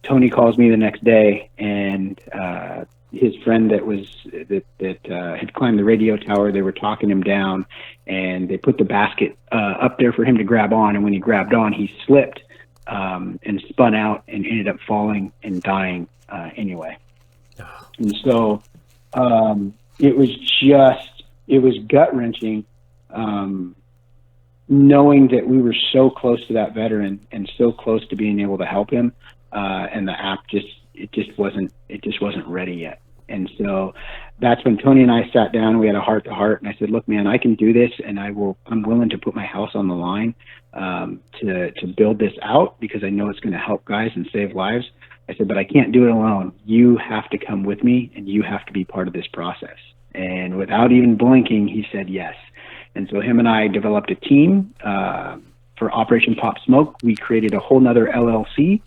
Tony calls me the next day, and his friend that had climbed the radio tower, they were talking him down, and they put the basket up there for him to grab on. And when he grabbed on, he slipped and spun out and ended up falling and dying anyway. And so it was gut-wrenching knowing that we were so close to that veteran and so close to being able to help him, and the app just wasn't ready yet. And so that's when Tony and I sat down. We had a heart-to-heart, and I said, "Look, man, I can do this, and I'm willing to put my house on the line to build this out because I know it's going to help guys and save lives." I said, "But I can't do it alone. You have to come with me, and you have to be part of this process." And without even blinking, he said yes. And so him and I developed a team for Operation Pop Smoke. We created a whole nother LLC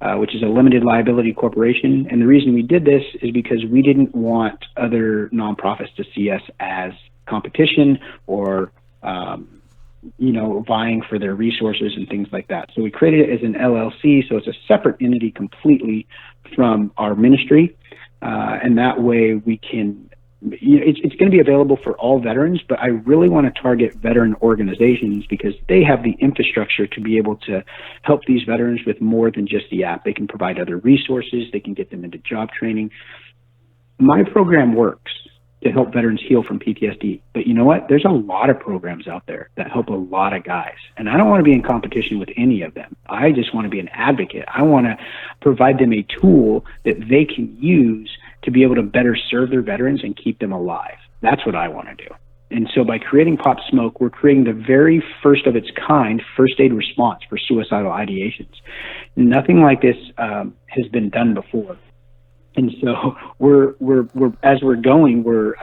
which is a limited liability corporation. And the reason we did this is because we didn't want other nonprofits to see us as competition or vying for their resources and things like that. So we created it as an LLC, so it's a separate entity completely from our ministry, and that way we can. It's going to be available for all veterans, but I really want to target veteran organizations because they have the infrastructure to be able to help these veterans with more than just the app. They can provide other resources. They can get them into job training. My program works to help veterans heal from PTSD. But you know what? There's a lot of programs out there that help a lot of guys. And I don't want to be in competition with any of them. I just want to be an advocate. I want to provide them a tool that they can use to be able to better serve their veterans and keep them alive. That's what I want to do. And so by creating Pop Smoke, we're creating the very first of its kind first aid response for suicidal ideations. Nothing like this has been done before. And so we're as we're going, we're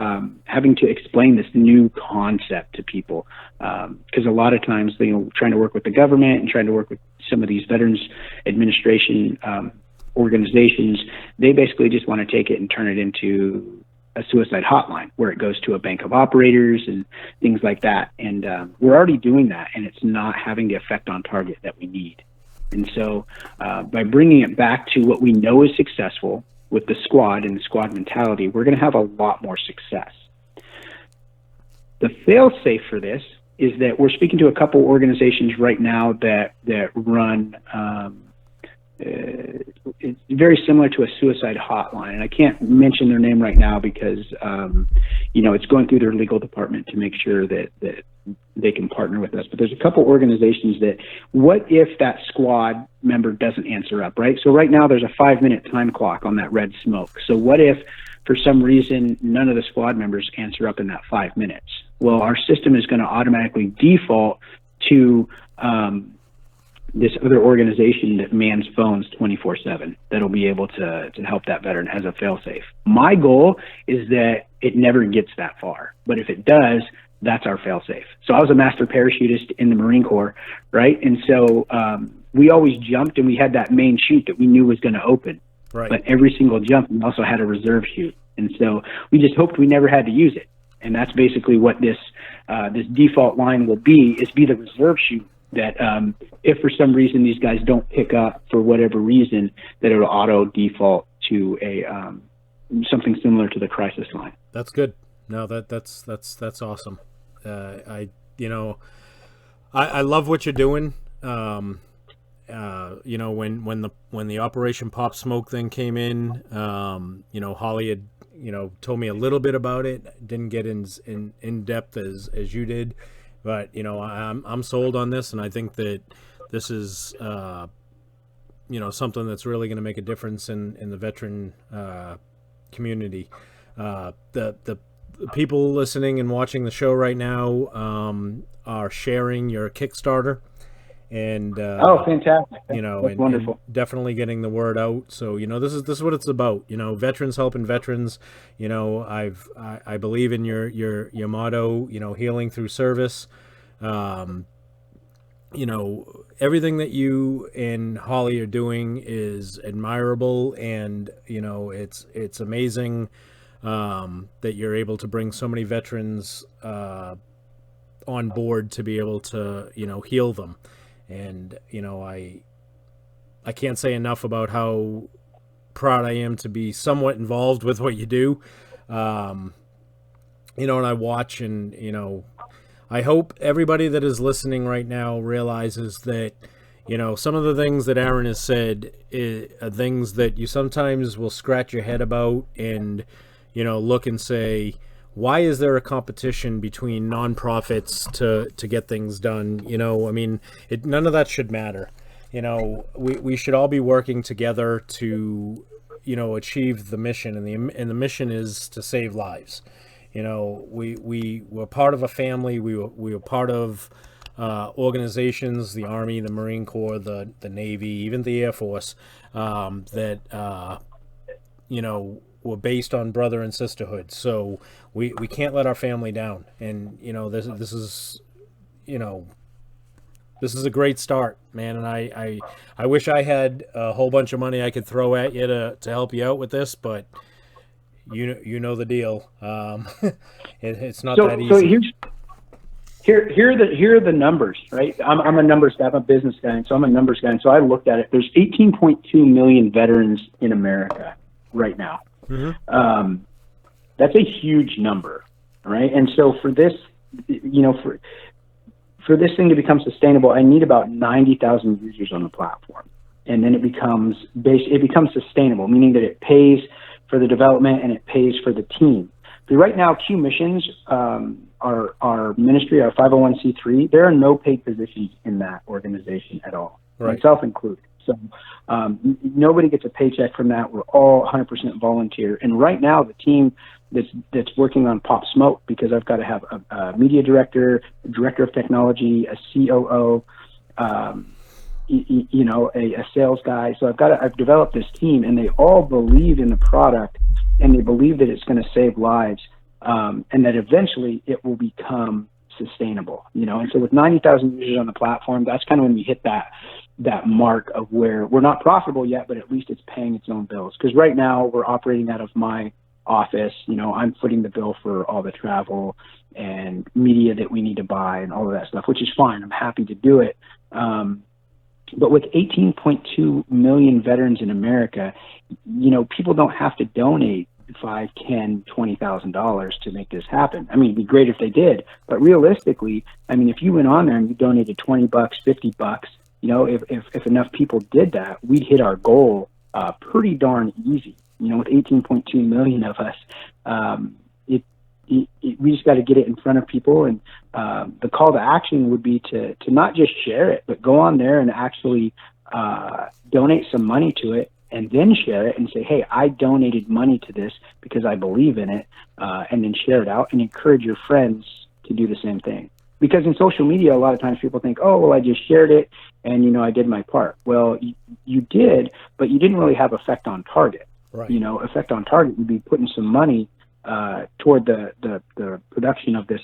having to explain this new concept to people because a lot of times, trying to work with the government and trying to work with some of these Veterans Administration organizations, they basically just want to take it and turn it into a suicide hotline where it goes to a bank of operators and things like that. And we're already doing that, and it's not having the effect on target that we need. And so by bringing it back to what we know is successful, with the squad and the squad mentality, we're going to have a lot more success. The fail-safe for this is that we're speaking to a couple organizations right now that run, it's very similar to a suicide hotline. And I can't mention their name right now because, it's going through their legal department to make sure that they can partner with us. But there's a couple organizations that, what if that squad member doesn't answer up, right? So right now there's a 5-minute time clock on that red smoke. So what if for some reason none of the squad members answer up in that 5 minutes? Well, our system is going to automatically default to this other organization that mans phones 24/7 that'll be able to help that veteran as a fail-safe. My goal is that it never gets that far, but if it does, that's our fail-safe. So I was a master parachutist in the Marine Corps, right? And so we always jumped, and we had that main chute that we knew was going to open. Right. But every single jump, we also had a reserve chute. And so we just hoped we never had to use it. And that's basically what this default line will be the reserve chute that if for some reason these guys don't pick up for whatever reason, that it'll auto default to a something similar to the crisis line. That's good. No, that's awesome. I love what you're doing. When the Operation Pop Smoke thing came in, Holly had told me a little bit about it. Didn't get in depth as you did, but I'm sold on this, and I think that this is something that's really going to make a difference in the veteran community. The people listening and watching the show right now are sharing your Kickstarter, and fantastic! That's wonderful. And definitely getting the word out. So this is what it's about. Veterans helping veterans. I believe in your motto. Healing through service. Everything that you and Holly are doing is admirable, and it's amazing that you're able to bring so many veterans on board to be able to heal them. And I can't say enough about how proud I am to be somewhat involved with what you do. And I watch, and I hope everybody that is listening right now realizes that some of the things that Aaron has said are things that you sometimes will scratch your head about and look and say, why is there a competition between nonprofits to get things done? None of that should matter. We should all be working together to, achieve the mission, and the mission is to save lives. We're part of a family. We were part of organizations, the Army, the Marine Corps, the Navy, even the Air Force, that were based on brother and sisterhood. So we can't let our family down. And this is This is a great start, man, and I wish I had a whole bunch of money I could throw at you to help you out with this, but you know the deal. It's not that easy. So here are the numbers, right? I'm a numbers guy. I'm a business guy, and so I'm a numbers guy. And so I looked at it. There's 18.2 million veterans in America right now. Mm-hmm. That's a huge number, right? And so for this, for this thing to become sustainable, I need about 90,000 users on the platform, and then it becomes sustainable, meaning that it pays for the development and it pays for the team. But right now, Q Missions, our ministry, our 501c3, there are no paid positions in that organization at all, right. Myself included. So nobody gets a paycheck from that. We're all 100% volunteer. And right now, the team that's working on Pop Smoke, because I've got to have a media director, a director of technology, a COO, a sales guy. So I've developed this team, and they all believe in the product, and they believe that it's going to save lives, and that eventually it will become sustainable. And so with 90,000 users on the platform, that's kind of when we hit that mark of where we're not profitable yet, but at least it's paying its own bills. Because right now we're operating out of my office. I'm footing the bill for all the travel and media that we need to buy and all of that stuff, which is fine. I'm happy to do it. But with 18.2 million veterans in America, people don't have to donate $5, $10, $20,000 to make this happen. I mean, it'd be great if they did, but realistically, I mean, if you went on there and you donated $20, $50, if enough people did that, we'd hit our goal pretty darn easy. With 18.2 million of us, we just got to get it in front of people. And the call to action would be to not just share it, but go on there and actually donate some money to it, and then share it and say, hey, I donated money to this because I believe in it, and then share it out and encourage your friends to do the same thing. Because in social media, a lot of times people think, oh, well, I just shared it and, I did my part. Well, you did, but you didn't really have effect on target. Right. Effect on target would be putting some money toward the production of this,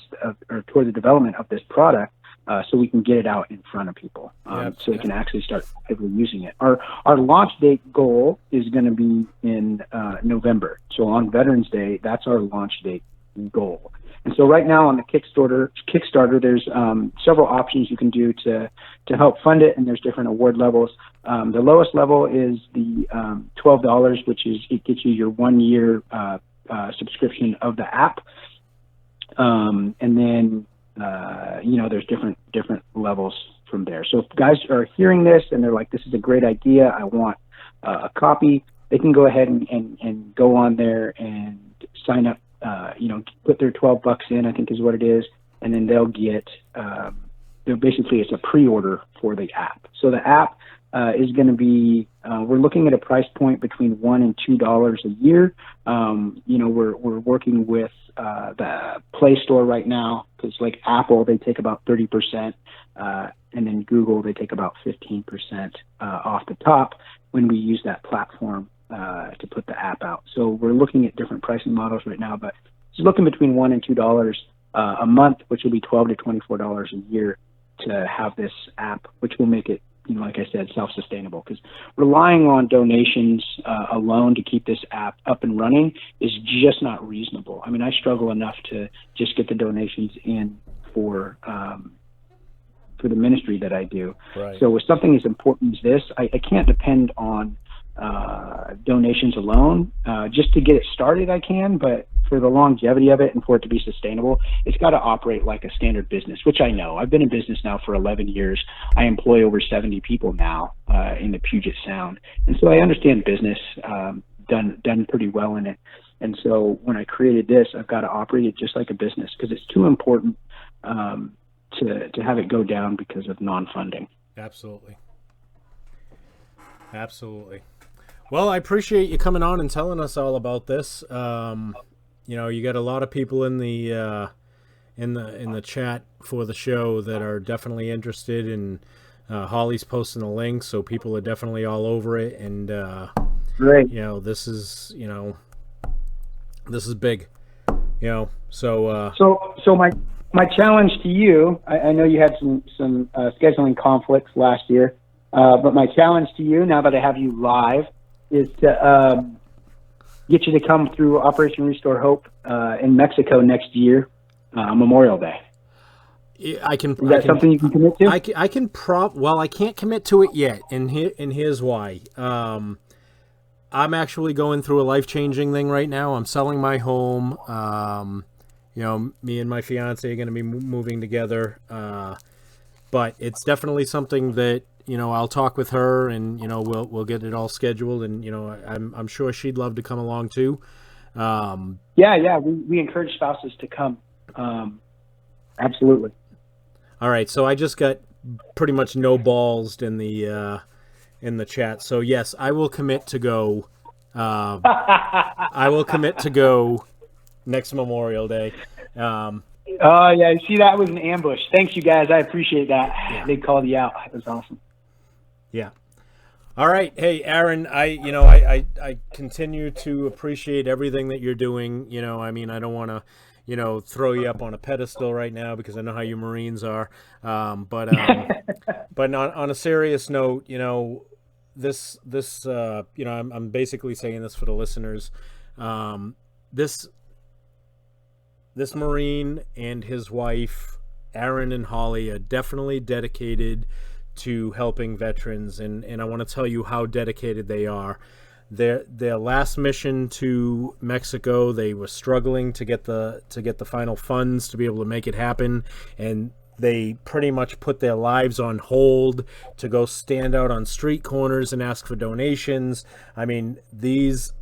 or toward the development of this product, so we can get it out in front of people, so they can actually start actively using it. Our launch date goal is going to be in November. So on Veterans Day, that's our launch date goal. And so right now on the Kickstarter, there's several options you can do to help fund it, and there's different award levels. The lowest level is the $12, which is it gets you your 1 year subscription of the app, and then there's different levels from there. So if guys are hearing this and they're like, this is a great idea, I want a copy, they can go ahead and go on there and sign up. Put their $12 in, I think is what it is, and then they'll get. Basically, it's a pre-order for the app. So the app is going to be. We're looking at a price point between $1 and $2 a year. We're working with the Play Store right now, because like Apple, they take about 30%, and then Google, they take about 15% off the top when we use that platform to put the app out. So we're looking at different pricing models right now, but it's looking between $1 and $2 a month, which will be $12 to $24 a year to have this app, which will make it, like I said, self-sustainable. Because relying on donations alone to keep this app up and running is just not reasonable. I mean, I struggle enough to just get the donations in for the ministry that I do. Right. So with something as important as this, I can't depend on donations alone. Just to get it started, I can, but for the longevity of it and for it to be sustainable, it's got to operate like a standard business, which I know. I've been in business now for 11 years. I employ over 70 people now in the Puget Sound. And so I understand business, done pretty well in it. And so when I created this, I've got to operate it just like a business, because it's too important to have it go down because of non-funding. Absolutely. Well, I appreciate you coming on and telling us all about this. You got a lot of people in the chat for the show that are definitely interested, and Holly's posting a link, so people are definitely all over it. And Great. This is big. So So my challenge to you, I know you had some scheduling conflicts last year, but my challenge to you, now that I have you live, is to get you to come through Operation Restore Hope in Mexico next year, Memorial Day. I can. Is that something you can commit to? I can Well, I can't commit to it yet, and here's why. I'm actually going through a life-changing thing right now. I'm selling my home. Me and my fiance are going to be moving together. But it's definitely something that, I'll talk with her, and, we'll get it all scheduled. And, I'm sure she'd love to come along too. Yeah. We encourage spouses to come. Absolutely. All right. So I just got pretty much no balls in the chat. So yes, I will commit to go. I will commit to go next Memorial Day. Oh yeah, see, that was an ambush. Thanks, you guys. I appreciate that. Yeah. They called you out. It was awesome. Yeah. All right. Hey, Aaron, I continue to appreciate everything that you're doing. I don't want to, throw you up on a pedestal right now because I know how you Marines are. But on a serious note, this I'm basically saying this for the listeners. This Marine and his wife, Aaron and Holly, are definitely dedicated to helping veterans, and I want to tell you how dedicated they are. Their last mission to Mexico, they were struggling to get the final funds to be able to make it happen, and they pretty much put their lives on hold to go stand out on street corners and ask for donations. I mean, this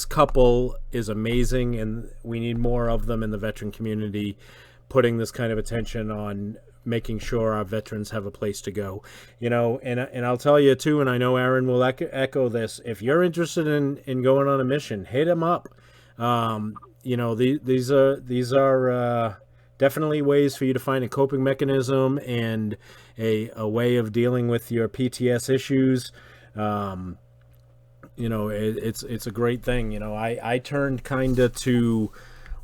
couple is amazing, and we need more of them in the veteran community, putting this kind of attention on making sure our veterans have a place to go. And I'll tell you too, and I know Aaron will echo this, if you're interested in going on a mission, hit him up. These are definitely ways for you to find a coping mechanism and a way of dealing with your PTS issues. It's a great thing. I turned kind of to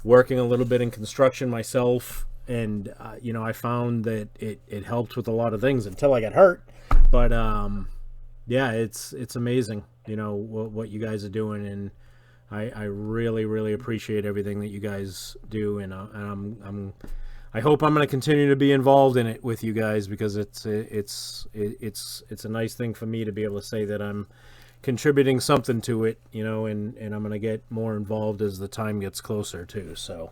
working a little bit in construction myself, and I found that it helped with a lot of things until I got hurt. But it's amazing what you guys are doing, and I really, really appreciate everything that you guys do, and I hope I'm going to continue to be involved in it with you guys, because it's a nice thing for me to be able to say that I'm contributing something to it, and I'm going to get more involved as the time gets closer too. So,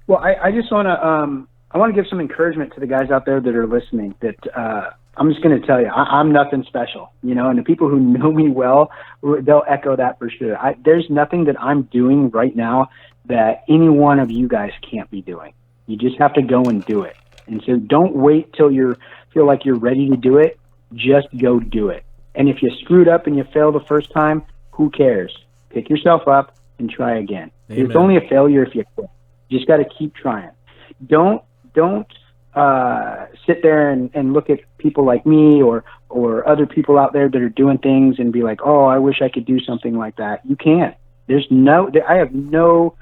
well, I just want to give some encouragement to the guys out there that are listening, that I'm just going to tell you, I'm nothing special, and the people who know me well, they'll echo that for sure. There's nothing that I'm doing right now that any one of you guys can't be doing. You just have to go and do it. And so don't wait till you feel like you're ready to do it. Just go do it. And if you screwed up and you fail the first time, who cares? Pick yourself up and try again. Amen. It's only a failure if you quit. You just got to keep trying. Don't sit there and look at people like me or other people out there that are doing things and be like, oh, I wish I could do something like that. You can't. I have no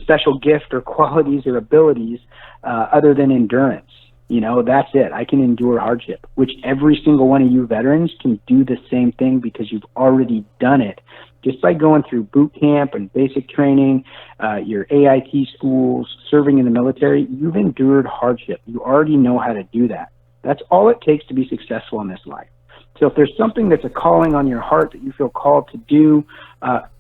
special gift or qualities or abilities other than endurance. That's it. I can endure hardship, which every single one of you veterans can do the same thing, because you've already done it. Just by going through boot camp and basic training, your AIT schools, serving in the military, you've endured hardship. You already know how to do that. That's all it takes to be successful in this life. So if there's something that's a calling on your heart that you feel called to do,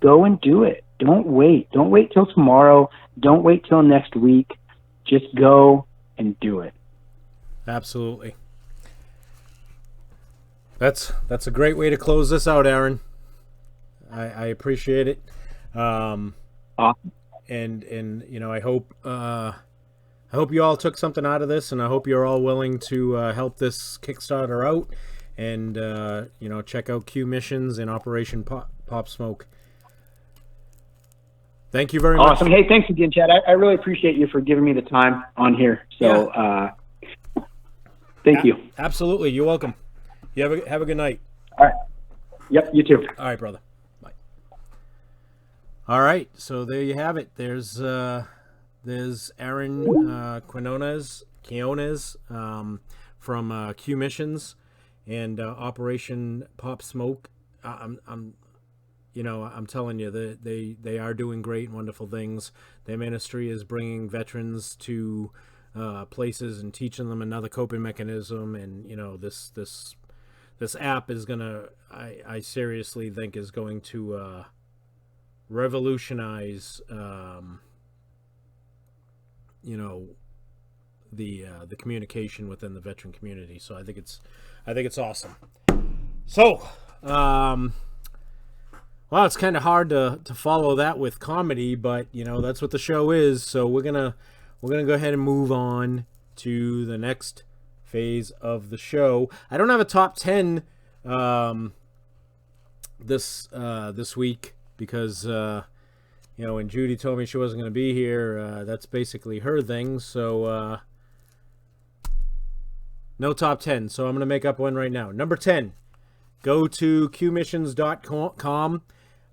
go and do it. Don't wait. Don't wait till tomorrow. Don't wait till next week. Just go and do it. Absolutely. That's a great way to close this out, Aaron. I appreciate it. Awesome. And I hope you all took something out of this, and I hope you're all willing to help this Kickstarter out, and check out Q Missions and Operation Pop Smoke. Thank you very much. Awesome. Hey, thanks again, Chad. I really appreciate you for giving me the time on here. So, thank you. Absolutely. You're welcome. You have a good night. All right. Yep, you too. All right, brother. Bye. All right, so there you have it. There's There's Aaron Quinones from Q Missions and Operation Pop Smoke. I'm telling you that they are doing great and wonderful things. Their ministry is bringing veterans to places and teaching them another coping mechanism. And this app is gonna, I seriously think, is going to revolutionize the communication within the veteran community. So I think it's awesome. So well, it's kind of hard to follow that with comedy, but that's what the show is. So we're gonna go ahead and move on to the next phase of the show. I don't have a top 10 this week because when Judy told me she wasn't going to be here, that's basically her thing. So no top 10. So I'm going to make up one right now. Number 10. Go to qmissions.com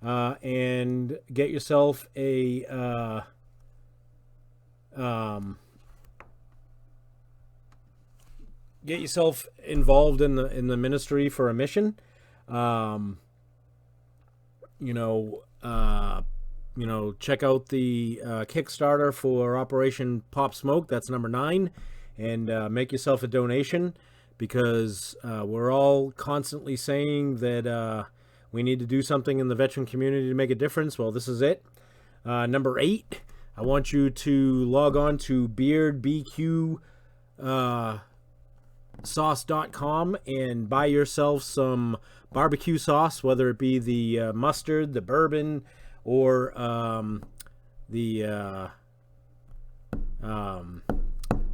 and get yourself a get yourself involved in the ministry for a mission. Check out the Kickstarter for Operation Pop Smoke. That's number 9, and make yourself a donation, because we're all constantly saying that we need to do something in the veteran community to make a difference. Well, this is it. Number 8, I want you to log on to beardbq.sauce.com and buy yourself some barbecue sauce, whether it be the mustard, the bourbon, or the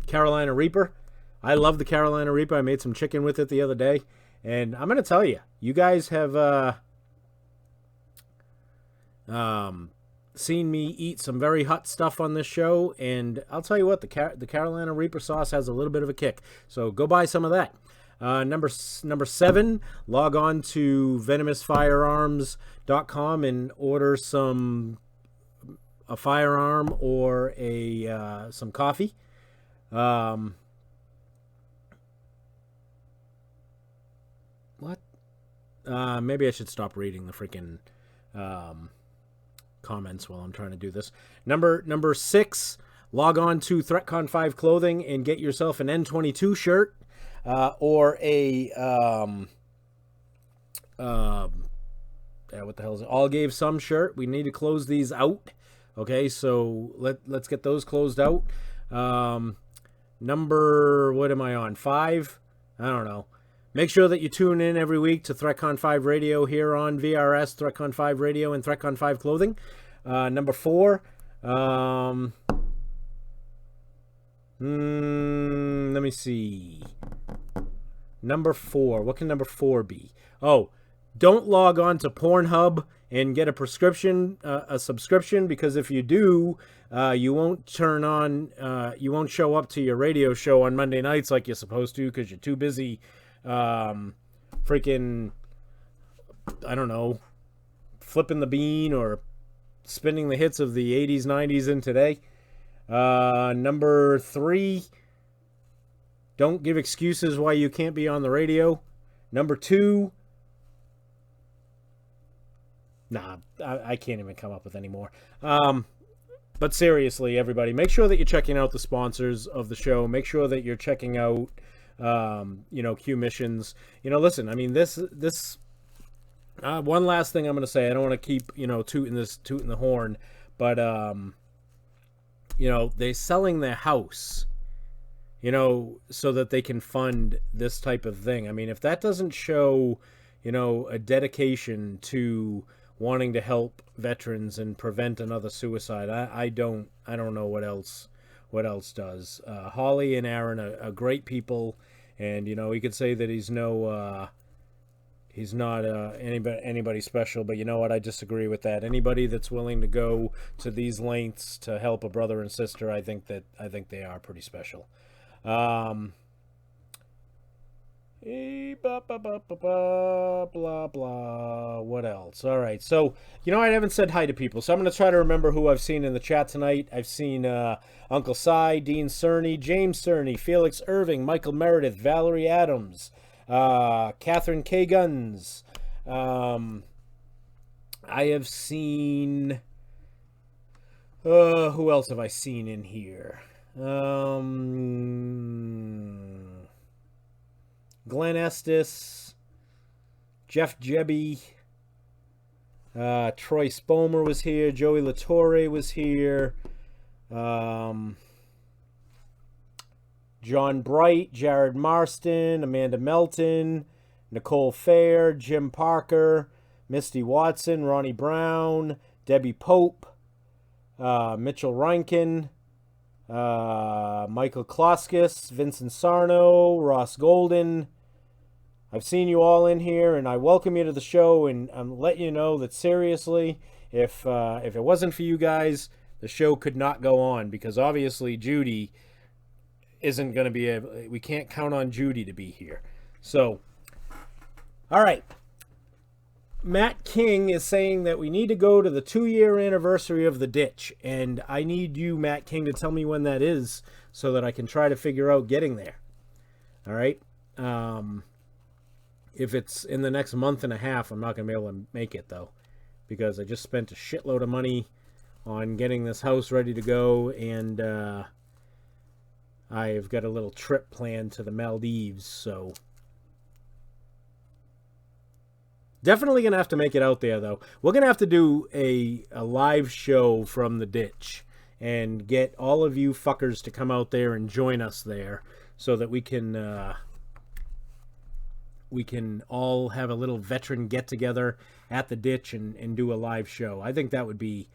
Carolina Reaper. I love the Carolina Reaper. I made some chicken with it the other day, and I'm going to tell you, you guys have seen me eat some very hot stuff on this show, and I'll tell you what, the Carolina Reaper sauce has a little bit of a kick. So go buy some of that. Number 7, log on to venomousfirearms.com and order a firearm or some coffee. What? Maybe I should stop reading the freaking comments while I'm trying to do this. Number 6, log on to Threatcon 5 clothing and get yourself an N22 shirt. Or a what the hell is it? All Gave Some shirt. We need to close these out. Okay, so let's get those closed out. Number, what am I on? 5? I don't know. Make sure that you tune in every week to Threatcon 5 Radio here on VRS, Threatcon 5 Radio, and Threatcon 5 Clothing. Number 4. Let me see. Number 4. What can number 4 be? Oh, don't log on to Pornhub and get a subscription, because if you do, you won't you won't show up to your radio show on Monday nights like you're supposed to, because you're too busy freaking, I don't know, flipping the bean or spinning the hits of the 80s, 90s, and today. Number 3, don't give excuses why you can't be on the radio. Number 2, I can't even come up with any more. But seriously, everybody, make sure that you're checking out the sponsors of the show. Make sure that you're checking out, Q Missions. Listen, I mean, this one last thing I'm going to say. I don't want to keep, tooting the horn, but, they're selling their house, so that they can fund this type of thing. I mean, if that doesn't show, a dedication to wanting to help veterans and prevent another suicide, I don't know what else does. Holly and Aaron are great people, and he could say that he's not anybody special, but you know what? I disagree with that. Anybody that's willing to go to these lengths to help a brother and sister, I think they are pretty special. Blah, blah, blah. What else? All right. So, I haven't said hi to people, so I'm going to try to remember who I've seen in the chat tonight. I've seen Uncle Cy, Dean Cerny, James Cerny, Felix Irving, Michael Meredith, Valerie Adams, Catherine K. Guns. I have seen... who else have I seen in here? Glenn Estes, Jeff Jebby, Troy Spomer was here, Joey Latore was here, John Bright, Jared Marston, Amanda Melton, Nicole Fair, Jim Parker, Misty Watson, Ronnie Brown, Debbie Pope, Mitchell Reinken, Michael Kloskis, Vincent Sarno, Ross Golden. I've seen you all in here, and I welcome you to the show, and I'm letting you know that seriously, if it wasn't for you guys, the show could not go on, because obviously Judy isn't going to be able... We can't count on Judy to be here. So, all right. Matt King is saying that we need to go to the 2-year anniversary of The Ditch, and I need you, Matt King, to tell me when that is so that I can try to figure out getting there. All right? If it's in the next month and a half, I'm not going to be able to make it, though, because I just spent a shitload of money on getting this house ready to go, and I've got a little trip planned to the Maldives, so... Definitely going to have to make it out there, though. We're going to have to do a live show from The Ditch and get all of you fuckers to come out there and join us there so that we can all have a little veteran get-together at The Ditch and do a live show. I think that would be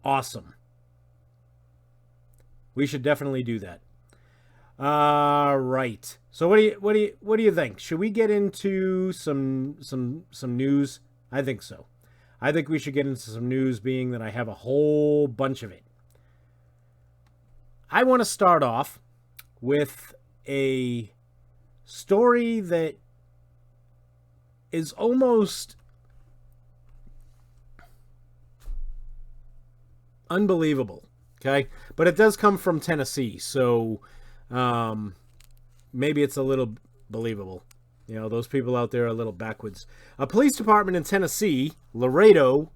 awesome. We should definitely do that. Right. So what do you think? Should we get into some news? I think so. I think we should get into some news, being that I have a whole bunch of it. I want to start off with a story that is almost unbelievable. Okay? But it does come from Tennessee, so maybe it's a little believable. Those people out there are a little backwards. A police department in Tennessee, Loretto,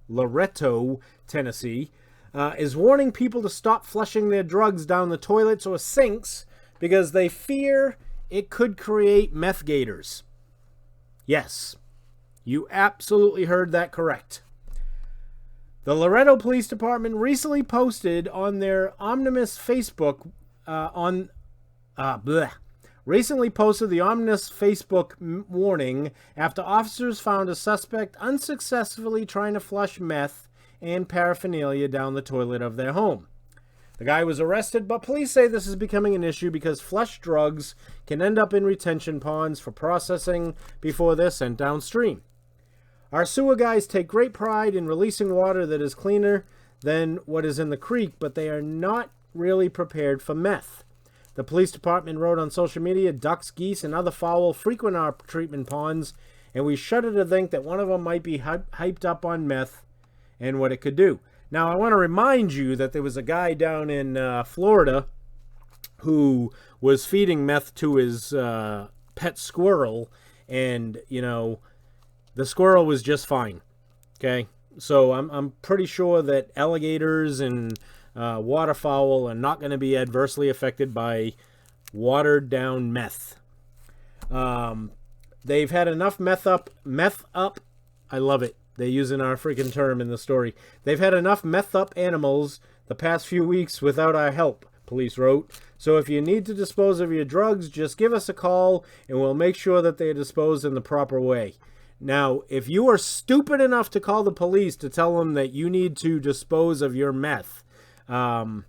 Tennessee, is warning people to stop flushing their drugs down the toilets or sinks because they fear it could create meth gators. Yes, you absolutely heard that correct. The Loretto Police Department recently posted on their ominous Facebook recently posted the ominous Facebook warning after officers found a suspect unsuccessfully trying to flush meth and paraphernalia down the toilet of their home. The guy was arrested, but police say this is becoming an issue because flushed drugs can end up in retention ponds for processing before they're sent downstream. Our sewer guys take great pride in releasing water that is cleaner than what is in the creek, but they are not really prepared for meth. The police department wrote on social media, ducks, geese, and other fowl frequent our treatment ponds, and we shudder to think that one of them might be hyped up on meth and what it could do. Now, I want to remind you that there was a guy down in Florida who was feeding meth to his pet squirrel, and, the squirrel was just fine. Okay? So I'm pretty sure that alligators and waterfowl are not going to be adversely affected by watered down meth. They've had enough meth up. I love it. They're using our freaking term in the story. They've had enough meth up animals the past few weeks without our help, police wrote. So if you need to dispose of your drugs, just give us a call and we'll make sure that they're disposed in the proper way. Now, if you are stupid enough to call the police to tell them that you need to dispose of your meth, hey,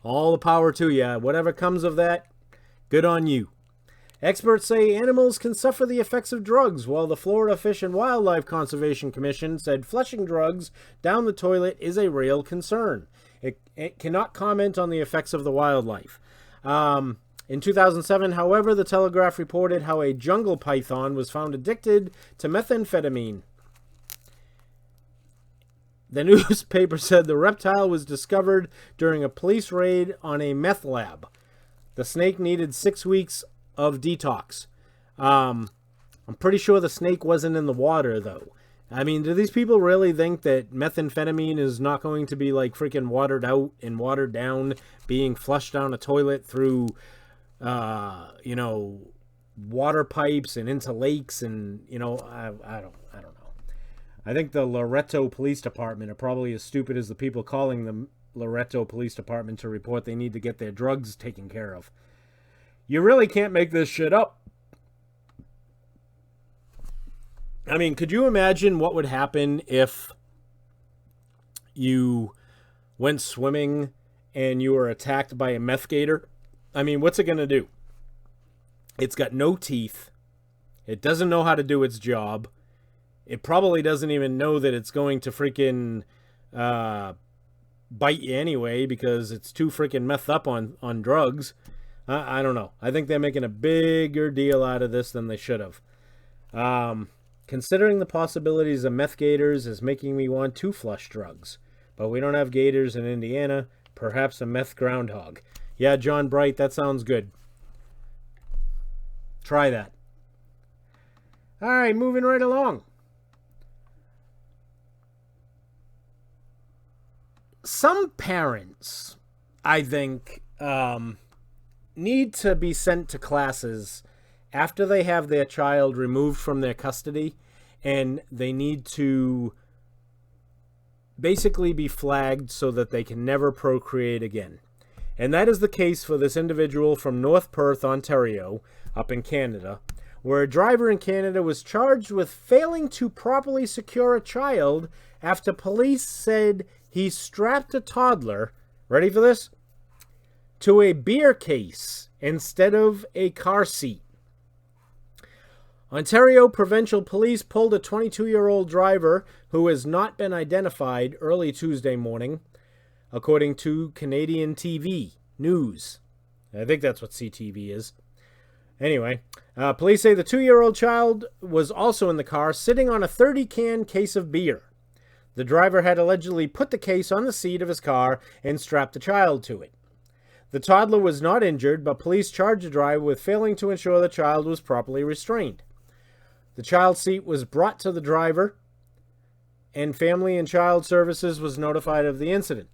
all the power to you. Whatever comes of that, good on you. Experts say animals can suffer the effects of drugs, while the Florida Fish and Wildlife Conservation Commission said flushing drugs down the toilet is a real concern. It cannot comment on the effects of the wildlife. In 2007, however, the Telegraph reported how a jungle python was found addicted to methamphetamine. The newspaper said the reptile was discovered during a police raid on a meth lab. The snake needed 6 weeks of detox. I'm pretty sure the snake wasn't in the water, though. I mean, do these people really think that methamphetamine is not going to be like freaking watered out and watered down, being flushed down a toilet through, water pipes and into lakes and, I don't know. I think the Loretto Police Department are probably as stupid as the people calling the Loretto Police Department to report they need to get their drugs taken care of. You really can't make this shit up. I mean, could you imagine what would happen if you went swimming and you were attacked by a meth gator? I mean, what's it going to do? It's got no teeth. It doesn't know how to do its job. It probably doesn't even know that it's going to freaking bite you anyway because it's too freaking methed up on drugs. I don't know. I think they're making a bigger deal out of this than they should have. Considering the possibilities of meth gators is making me want to flush drugs. But we don't have gators in Indiana. Perhaps a meth groundhog. Yeah, John Bright, that sounds good. Try that. All right, moving right along. Some parents, I think, need to be sent to classes after they have their child removed from their custody, and they need to basically be flagged so that they can never procreate again. And that is the case for this individual from North Perth, Ontario, up in Canada, where a driver in Canada was charged with failing to properly secure a child after police said he strapped a toddler, ready for this, to a beer case instead of a car seat. Ontario Provincial Police pulled a 22-year-old driver who has not been identified early Tuesday morning, according to Canadian TV News. I think that's what CTV is. Anyway, police say the 2-year-old child was also in the car, sitting on a 30-can case of beer. The driver had allegedly put the case on the seat of his car and strapped the child to it. The toddler was not injured, but police charged the driver with failing to ensure the child was properly restrained. The child seat was brought to the driver, and Family and Child Services was notified of the incident.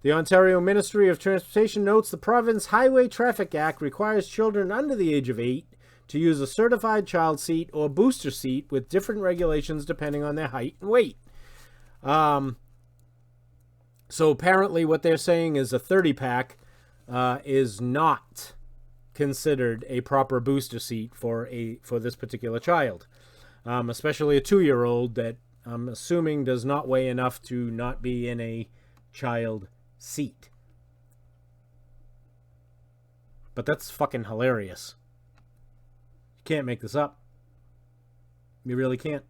The Ontario Ministry of Transportation notes the Province Highway Traffic Act requires children under the age of 8 to use a certified child seat or booster seat with different regulations depending on their height and weight. So apparently what they're saying is a 30-pack is not considered a proper booster seat for this particular child, especially a 2-year-old that I'm assuming does not weigh enough to not be in a child seat. But that's fucking hilarious. You can't make this up. You really can't.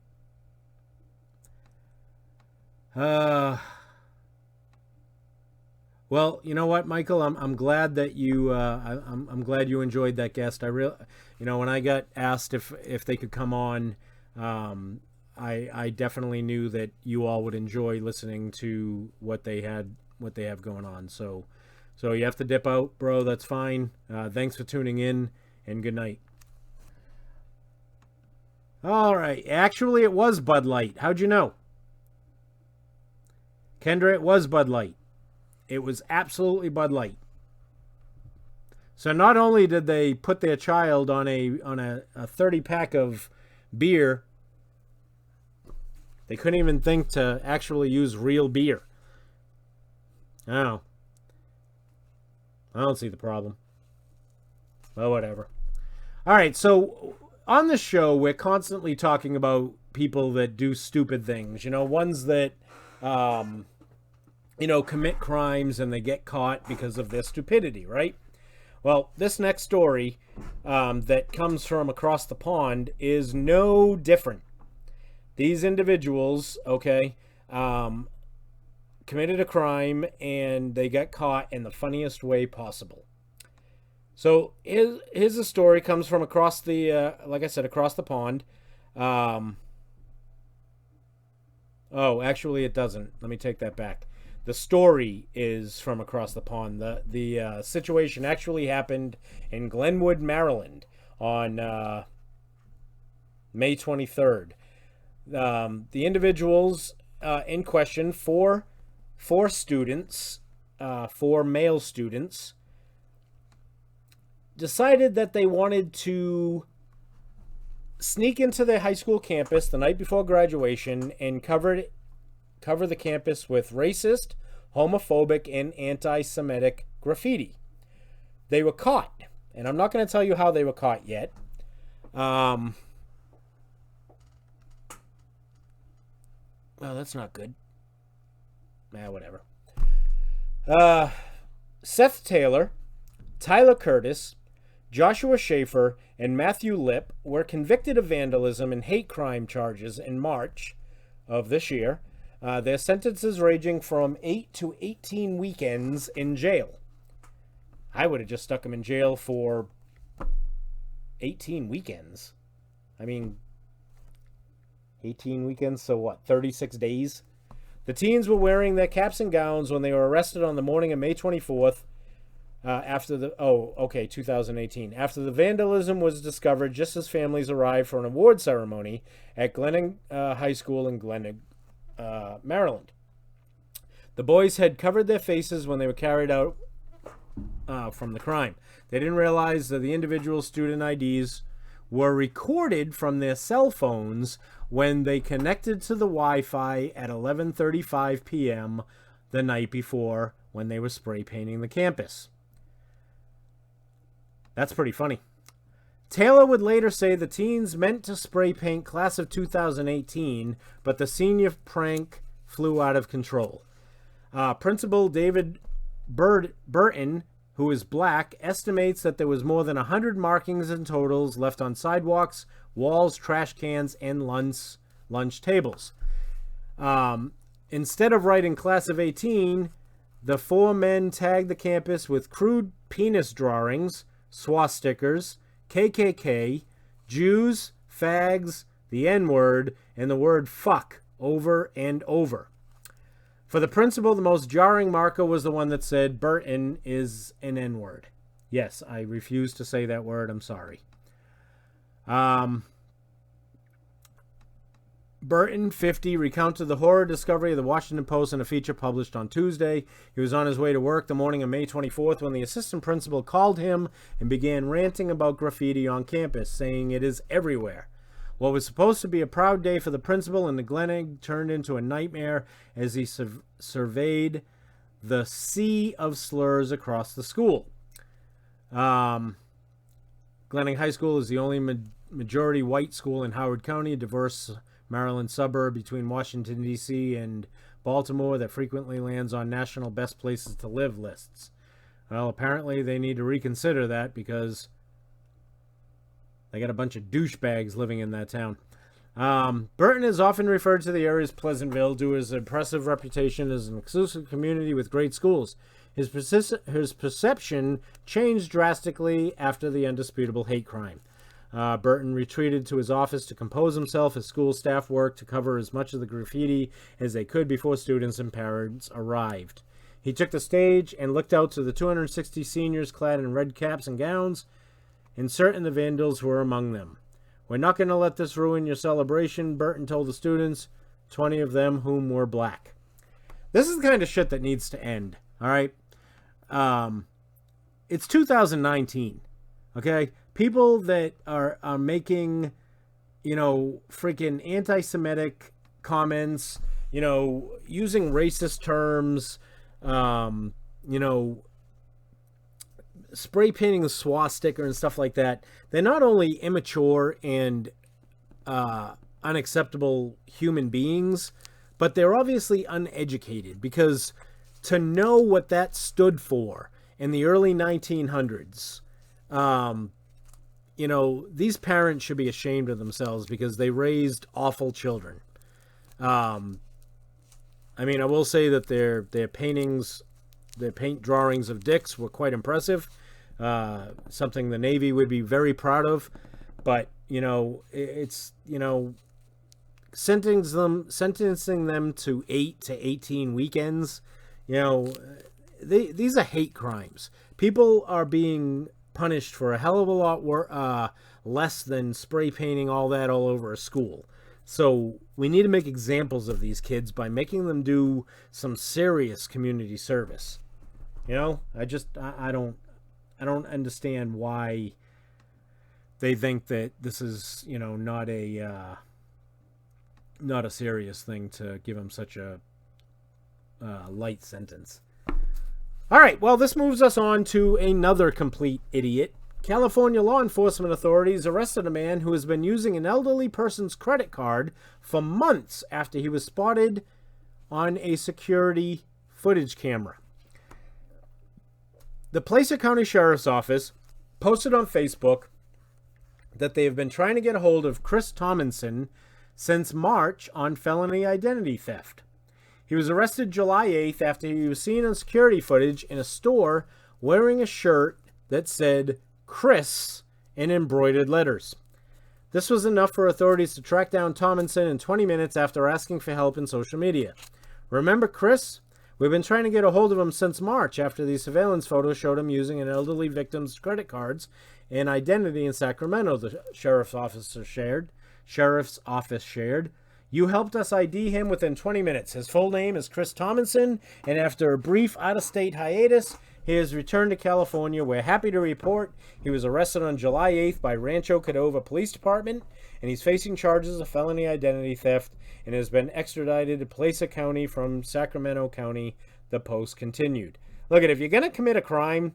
Well, you know what, Michael? I'm glad that you I'm glad you enjoyed that guest. When I got asked if they could come on, I definitely knew that you all would enjoy listening to what they have going on. So you have to dip out, bro. That's fine. Thanks for tuning in, and good night. All right. Actually, it was Bud Light. How'd you know? Kendra, it was Bud Light. It was absolutely Bud Light. So not only did they put their child on a 30-pack of beer, they couldn't even think to actually use real beer. Oh. I don't see the problem. Well, whatever. All right, so on the show, we're constantly talking about people that do stupid things. Ones that commit crimes and they get caught because of their stupidity, right? Well, this next story that comes from across the pond is no different. These individuals, committed a crime and they got caught in the funniest way possible. So here's a story, comes from across the, like I said, across the pond. Oh, actually, it doesn't. Let me take that back. The story is from across the pond. The situation actually happened in Glenwood, Maryland, on May 23rd. The individuals in question, four students, four male students, decided that they wanted to sneak into the high school campus the night before graduation and cover the campus with racist, homophobic, and anti-Semitic graffiti. They were caught, and I'm not going to tell you how they were caught yet. Well, that's not good. Whatever. Seth Taylor, Tyler Curtis, Joshua Schaefer, and Matthew Lipp were convicted of vandalism and hate crime charges in March of this year. Their sentences ranging from 8 to 18 weekends in jail. I would have just stuck them in jail for 18 weekends. I mean, 18 weekends, so what, 36 days? The teens were wearing their caps and gowns when they were arrested on the morning of May 24th, 2018. After the vandalism was discovered just as families arrived for an award ceremony at Glennon High School in Glennon, Maryland. The boys had covered their faces when they were carried out from the crime. They didn't realize that the individual student IDs were recorded from their cell phones when they connected to the Wi-Fi at 11:35 p.m. the night before, when they were spray painting the campus. That's pretty funny. Taylor would later say the teens meant to spray paint class of 2018, but the senior prank flew out of control. Principal David Burton, who is black, estimates that there was more than 100 markings and totals left on sidewalks, walls, trash cans, and lunch tables. Instead of writing class of 18, the four men tagged the campus with crude penis drawings, swastikas, KKK, Jews, fags, the N-word, and the word fuck over and over. For the principal, the most jarring marker was the one that said Burton is an N-word. Yes, I refuse to say that word. I'm sorry. Burton, 50, recounted the horror discovery of the Washington Post in a feature published on Tuesday. He was on his way to work the morning of May 24th when the assistant principal called him and began ranting about graffiti on campus, saying it is everywhere. What was supposed to be a proud day for the principal in the Glennon turned into a nightmare as he surveyed the sea of slurs across the school. Glennon High School is the only majority white school in Howard County, a diverse Maryland suburb between Washington, D.C. and Baltimore that frequently lands on national best places to live lists. Well, apparently they need to reconsider that because they got a bunch of douchebags living in that town. Burton is often referred to the area as Pleasantville due to his impressive reputation as an exclusive community with great schools. His perception changed drastically after the undisputable hate crime. Burton retreated to his office to compose himself. His school staff worked to cover as much of the graffiti as they could before students and parents arrived. He took the stage and looked out to the 260 seniors clad in red caps and gowns, and certain the vandals were among them. "We're not going to let this ruin your celebration," Burton told the students, 20 of them whom were black. This is the kind of shit that needs to end, all right? It's 2019, okay? People that are making, freaking anti-Semitic comments, using racist terms, spray painting the swastika and stuff like that, they're not only immature and unacceptable human beings, but they're obviously uneducated, because to know what that stood for in the early 1900s, these parents should be ashamed of themselves because they raised awful children. I will say that their paint drawings of dicks were quite impressive. something the Navy would be very proud of. But, it's, sentencing them to 8 to 18 weekends, these are hate crimes. People are being punished for a hell of a lot less than spray painting all over a school. So we need to make examples of these kids by making them do some serious community service. I don't understand why they think that this is, not a serious thing to give them such a light sentence. All right, well, this moves us on to another complete idiot. California law enforcement authorities arrested a man who has been using an elderly person's credit card for months after he was spotted on a security footage camera. The Placer County Sheriff's Office posted on Facebook that they have been trying to get a hold of Chris Tomlinson since March on felony identity theft. He was arrested July 8th after he was seen on security footage in a store wearing a shirt that said Chris in embroidered letters. This was enough for authorities to track down Tomlinson in 20 minutes after asking for help in social media. Remember Chris? We've been trying to get a hold of him since March after the surveillance photos showed him using an elderly victim's credit cards and identity in Sacramento, the sheriff's office shared. You helped us ID him within 20 minutes. His full name is Chris Tomlinson, and after a brief out-of-state hiatus, he has returned to California. We're happy to report he was arrested on July 8th by Rancho Cordova Police Department, and he's facing charges of felony identity theft and has been extradited to Placer County from Sacramento County, the Post continued. Look, if you're going to commit a crime,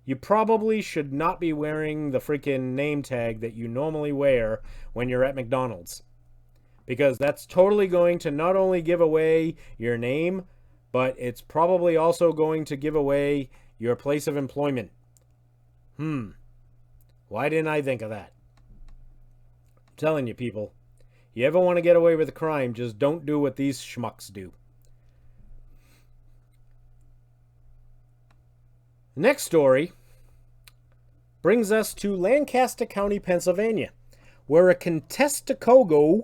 you probably should not be wearing the freaking name tag that you normally wear when you're at McDonald's. Because that's totally going to not only give away your name, but it's probably also going to give away your place of employment. Why didn't I think of that? I'm telling you, people, you ever want to get away with a crime, just don't do what these schmucks do. The next story brings us to Lancaster County, Pennsylvania, where a Conestoga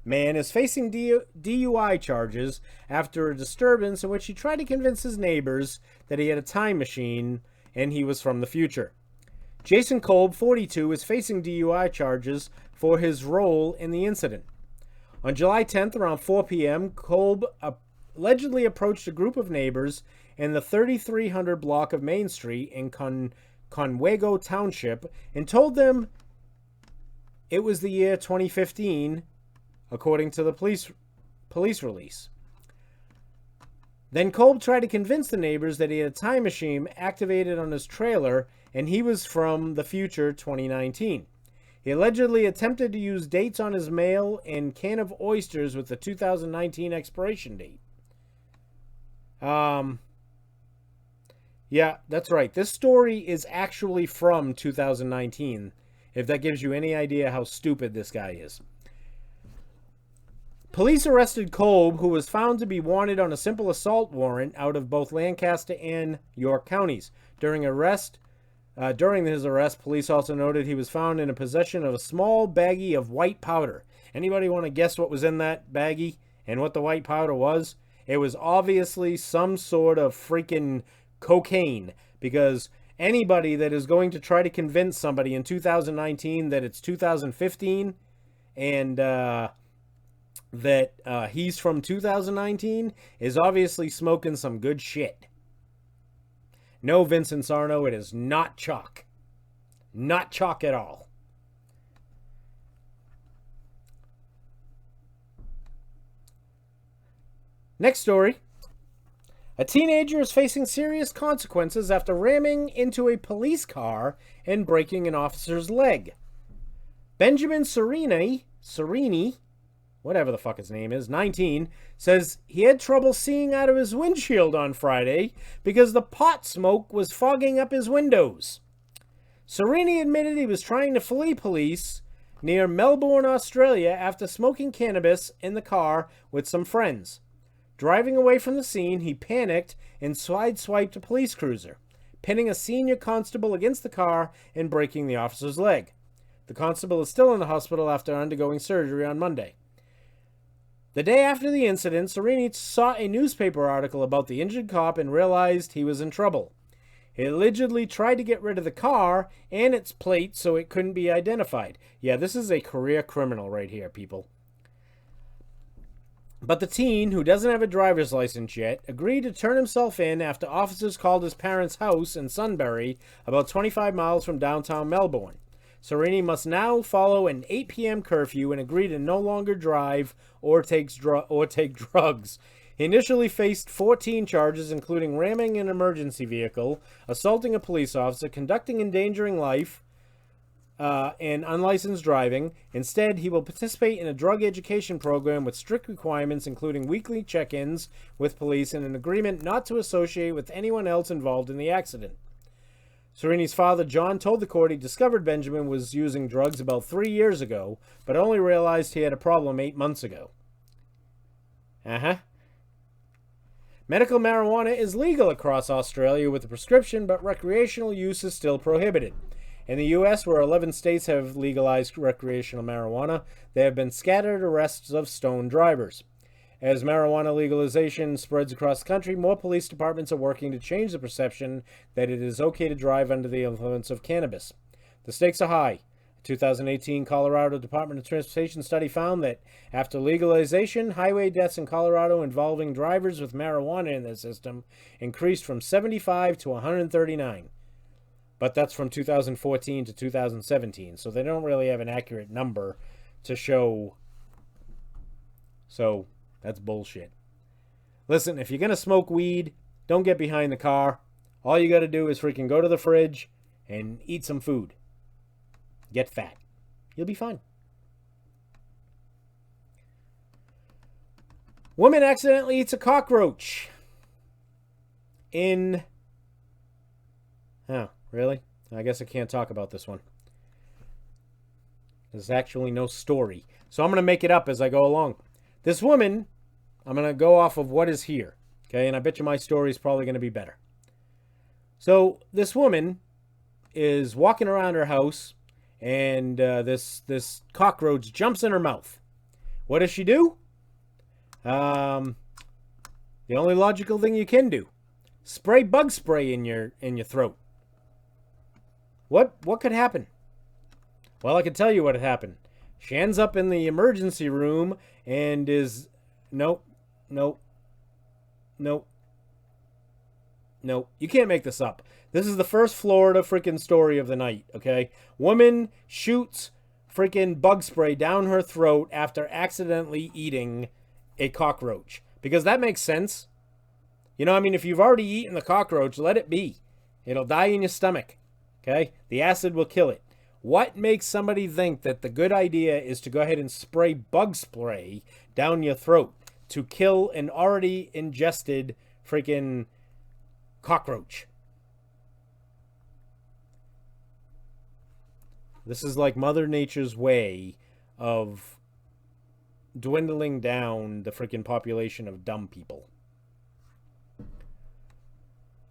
man is facing DUI charges after a disturbance in which he tried to convince his neighbors that he had a time machine and he was from the future. Jason Kolb, 42, is facing DUI charges for his role in the incident. On July 10th, around 4 p.m., Kolb allegedly approached a group of neighbors in the 3300 block of Main Street in Conwego Township and told them it was the year 2015, according to the police release. Then Kolb tried to convince the neighbors that he had a time machine activated on his trailer and he was from the future 2019. He allegedly attempted to use dates on his mail and can of oysters with the 2019 expiration date. Yeah, that's right. This story is actually from 2019. If that gives you any idea how stupid this guy is. Police arrested Kolb, who was found to be wanted on a simple assault warrant out of both Lancaster and York counties. During his arrest, police also noted he was found in a possession of a small baggie of white powder. Anybody want to guess what was in that baggie and what the white powder was? It was obviously some sort of freaking cocaine, because anybody that is going to try to convince somebody in 2019 that it's 2015 and that he's from 2019 is obviously smoking some good shit. No, Vincent Sarno, it is not chalk. Not chalk at all. Next story. A teenager is facing serious consequences after ramming into a police car and breaking an officer's leg. Benjamin Serini, whatever the fuck his name is, 19, says he had trouble seeing out of his windshield on Friday because the pot smoke was fogging up his windows. Serini admitted he was trying to flee police near Melbourne, Australia, after smoking cannabis in the car with some friends. Driving away from the scene, he panicked and sideswiped a police cruiser. pinning a senior constable against the car and breaking the officer's leg. The constable is still in the hospital after undergoing surgery on Monday. The day after the incident, Serini saw a newspaper article about the injured cop and realized he was in trouble. He allegedly tried to get rid of the car and its plate so it couldn't be identified. Yeah, this is a career criminal right here, people. But the teen, who doesn't have a driver's license yet, agreed to turn himself in after officers called his parents' house in Sunbury, about 25 miles from downtown Melbourne. Serini must now follow an 8 p.m. curfew and agree to no longer drive or take drugs. He initially faced 14 charges, including ramming an emergency vehicle, assaulting a police officer, conducting endangering life, and unlicensed driving. Instead, he will participate in a drug education program with strict requirements, including weekly check-ins with police and an agreement not to associate with anyone else involved in the accident. Serini's father, John, told the court he discovered Benjamin was using drugs about 3 years ago, but only realized he had a problem 8 months ago. Medical marijuana is legal across Australia with a prescription, but recreational use is still prohibited. In the U.S., where 11 states have legalized recreational marijuana, there have been scattered arrests of stoned drivers. As marijuana legalization spreads across the country, more police departments are working to change the perception that it is okay to drive under the influence of cannabis. The stakes are high. A 2018 Colorado Department of Transportation study found that after legalization, highway deaths in Colorado involving drivers with marijuana in their system increased from 75 to 139. But that's from 2014 to 2017, so they don't really have an accurate number to show. So that's bullshit. Listen, if you're going to smoke weed, don't get behind the car. All you got to do is freaking go to the fridge and eat some food. Get fat. You'll be fine. Woman accidentally eats a cockroach. Oh, really? I guess I can't talk about this one. There's actually no story. So I'm going to make it up as I go along. This woman, I'm going to go off of what is here. Okay, and I bet you my story is probably going to be better. So this woman is walking around her house, and this cockroach jumps in her mouth. What does she do? The only logical thing you can do: spray bug spray in your throat. What could happen? Well, I can tell you what had happened. She ends up in the emergency room and is nope. You can't make this up. This is the first Florida freaking story of the night, okay? Woman shoots freaking bug spray down her throat after accidentally eating a cockroach. Because that makes sense. You know, I mean, if you've already eaten the cockroach, let it be. It'll die in your stomach, okay? The acid will kill it. What makes somebody think that the good idea is to go ahead and spray bug spray down your throat to kill an already ingested freaking cockroach? This is like Mother Nature's way of dwindling down the freaking population of dumb people.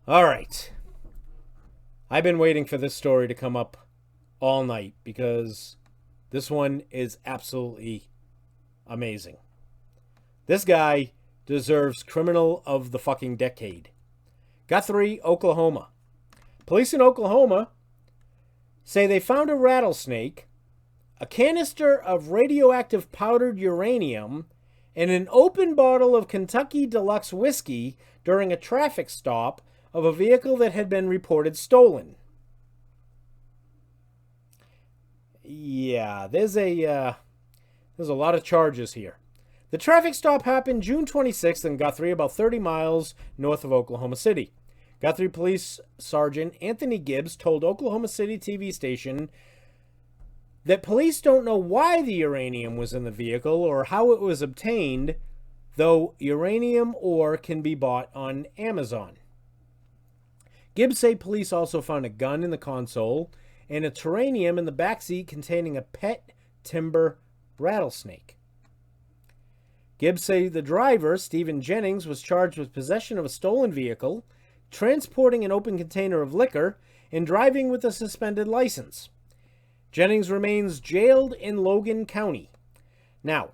All right. I've been waiting for this story to come up all night because this one is absolutely amazing. This guy deserves criminal of the fucking decade. Guthrie, Oklahoma. Police in Oklahoma say they found a rattlesnake, a canister of radioactive powdered uranium, and an open bottle of Kentucky Deluxe whiskey during a traffic stop of a vehicle that had been reported stolen. Yeah, there's a lot of charges here. The traffic stop happened June 26th in Guthrie, about 30 miles north of Oklahoma City. Guthrie Police Sergeant Anthony Gibbs told Oklahoma City TV station that police don't know why the uranium was in the vehicle or how it was obtained, though uranium ore can be bought on Amazon. Gibbs say police also found a gun in the console and a terranium in the backseat containing a pet timber rattlesnake. Gibbs say the driver, Stephen Jennings, was charged with possession of a stolen vehicle, transporting an open container of liquor, and driving with a suspended license. Jennings remains jailed in Logan County. Now,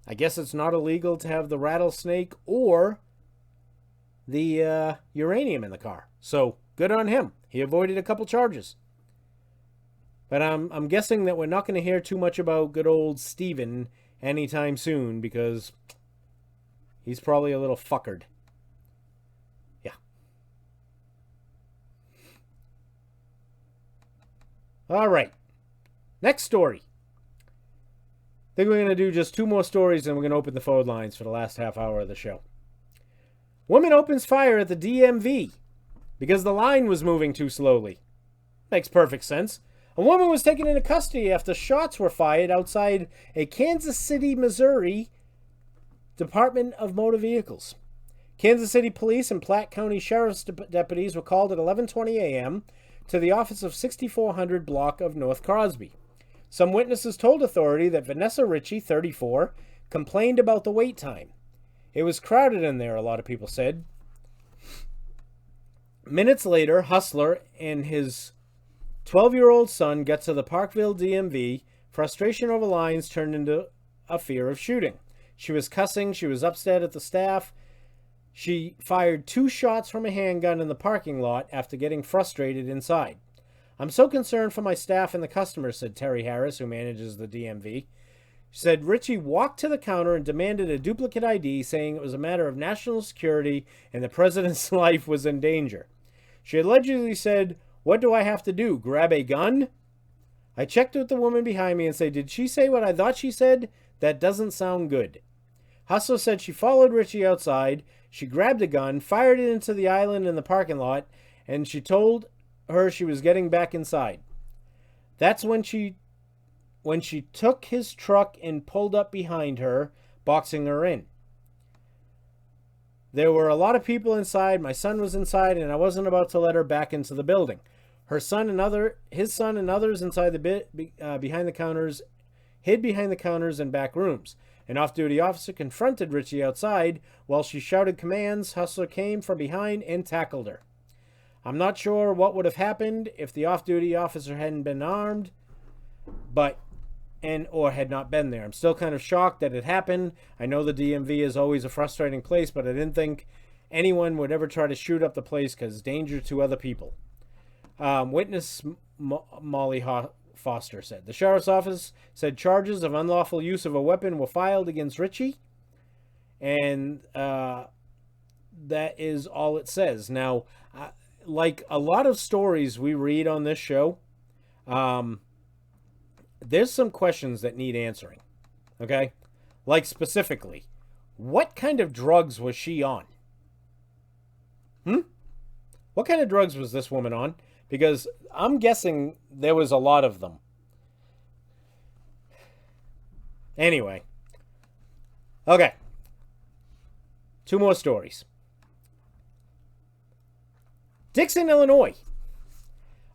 I guess it's not illegal to have the rattlesnake or the uranium in the car. So, good on him. He avoided a couple charges. But I'm guessing that we're not going to hear too much about good old Steven anytime soon because he's probably a little fuckered. Yeah. All right. Next story. I think we're going to do just 2 more stories and we're going to open the phone lines for the last half hour of the show. Woman opens fire at the DMV because the line was moving too slowly. Makes perfect sense. A woman was taken into custody after shots were fired outside a Kansas City, Missouri Department of Motor Vehicles. Kansas City Police and Platte County Sheriff's deputies were called at 11:20 a.m. to the office of 6400 block of North Crosby. Some witnesses told authority that Vanessa Ritchie, 34, complained about the wait time. It was crowded in there, a lot of people said. Minutes later, Hustler and his 12-year-old son got to the Parkville DMV. Frustration over lines turned into a fear of shooting. She was cussing. She was upset at the staff. She fired 2 shots from a handgun in the parking lot after getting frustrated inside. I'm so concerned for my staff and the customers, said Terry Harris, who manages the DMV. She said Ritchie walked to the counter and demanded a duplicate ID, saying it was a matter of national security and the president's life was in danger. She allegedly said, "What do I have to do? Grab a gun?" I checked with the woman behind me and said, "Did she say what I thought she said? That doesn't sound good." Hustler said she followed Ritchie outside. She grabbed a gun, fired it into the island in the parking lot, and she told her she was getting back inside. That's when she took his truck and pulled up behind her, boxing her in. There were a lot of people inside. My son was inside, and I wasn't about to let her back into the building. His son and others inside behind the counters, hid behind the counters and back rooms. An off-duty officer confronted Ritchie outside. While she shouted commands, Hustler came from behind and tackled her. I'm not sure what would have happened if the off-duty officer hadn't been armed, or had not been there. I'm still kind of shocked that it happened. I know the DMV is always a frustrating place, but I didn't think anyone would ever try to shoot up the place because danger to other people. Witness Molly Foster said. The sheriff's office said charges of unlawful use of a weapon were filed against Ritchie, and that is all it says. Now, like a lot of stories we read on this show, there's some questions that need answering. Okay? Like specifically, what kind of drugs was she on? What kind of drugs was this woman on? Because I'm guessing there was a lot of them. Anyway. Okay. 2 more stories. Dixon, Illinois.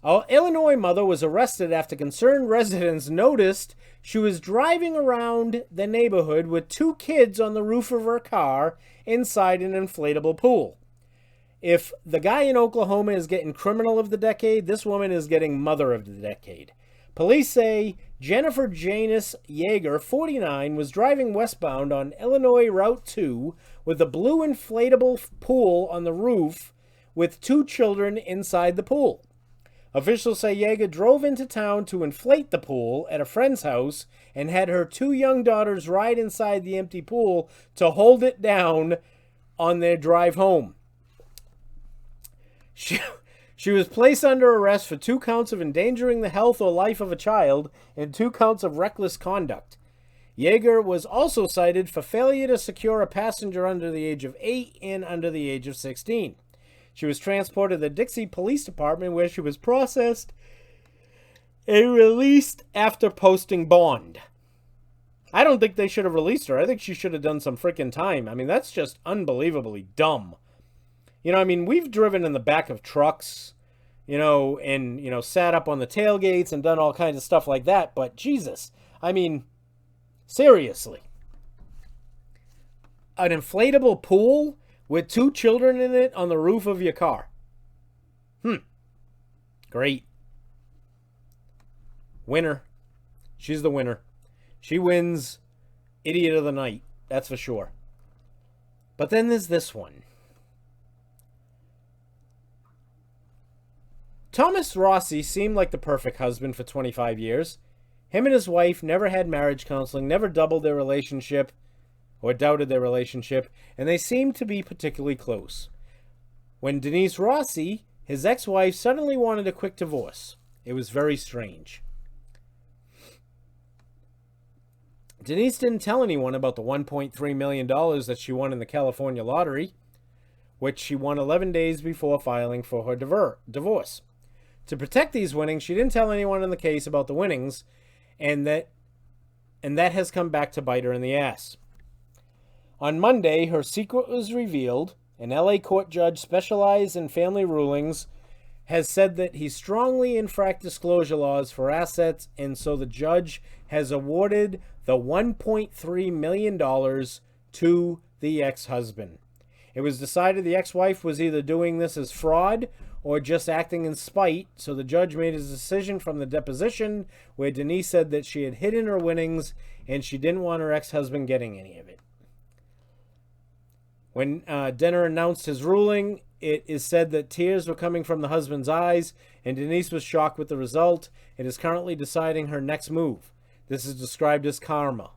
An Illinois mother was arrested after concerned residents noticed she was driving around the neighborhood with 2 kids on the roof of her car inside an inflatable pool. If the guy in Oklahoma is getting criminal of the decade, this woman is getting mother of the decade. Police say Jennifer Janice Yeager, 49, was driving westbound on Illinois Route 2 with a blue inflatable pool on the roof with 2 children inside the pool. Officials say Yeager drove into town to inflate the pool at a friend's house and had her 2 young daughters ride inside the empty pool to hold it down on their drive home. She was placed under arrest for 2 counts of endangering the health or life of a child and 2 counts of reckless conduct. Yeager was also cited for failure to secure a passenger under the age of 8 and under the age of 16. She was transported to the Dixie Police Department where she was processed and released after posting bond. I don't think they should have released her. I think she should have done some freaking time. I mean, that's just unbelievably dumb. You know, I mean, we've driven in the back of trucks, and, sat up on the tailgates and done all kinds of stuff like that. But Jesus, I mean, seriously. An inflatable pool with 2 children in it on the roof of your car. Great. Winner. She's the winner. She wins Idiot of the Night. That's for sure. But then there's this one. Thomas Rossi seemed like the perfect husband for 25 years. Him and his wife never had marriage counseling, never doubled their relationship or doubted their relationship, and they seemed to be particularly close. When Denise Rossi, his ex-wife, suddenly wanted a quick divorce, it was very strange. Denise didn't tell anyone about the $1.3 million that she won in the California lottery, which she won 11 days before filing for her divorce. To protect these winnings, she didn't tell anyone in the case about the winnings, and that has come back to bite her in the ass. On Monday, her secret was revealed. An LA court judge specialized in family rulings has said that he strongly infracted disclosure laws for assets, and so the judge has awarded the $1.3 million to the ex-husband. It was decided the ex-wife was either doing this as fraud or just acting in spite, so the judge made his decision from the deposition where Denise said that she had hidden her winnings and she didn't want her ex-husband getting any of it. When Denner announced his ruling, it is said that tears were coming from the husband's eyes, and Denise was shocked with the result and is currently deciding her next move. This is described as karma,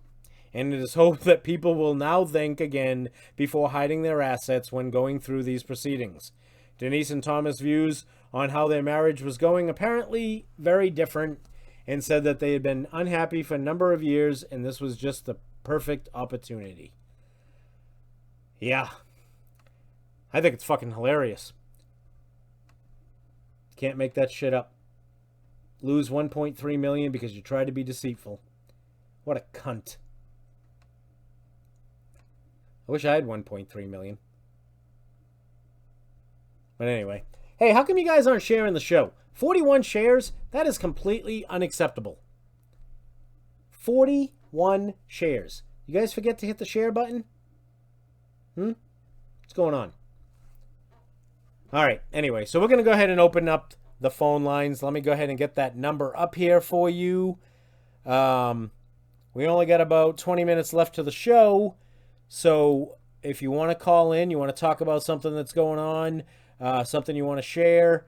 and it is hoped that people will now think again before hiding their assets when going through these proceedings. Denise and Thomas' views on how their marriage was going apparently very different, and said that they had been unhappy for a number of years, and this was just the perfect opportunity. Yeah. I think it's fucking hilarious. Can't make that shit up. Lose $1.3 million because you tried to be deceitful. What a cunt. I wish I had $1.3 million. But anyway. Hey, how come you guys aren't sharing the show? 41 shares? That is completely unacceptable. 41 shares. You guys forget to hit the share button? What's going on? All right. Anyway, so we're going to go ahead and open up the phone lines. Let me go ahead and get that number up here for you. We only got about 20 minutes left to the show. So if you want to call in, you want to talk about something that's going on, something you want to share,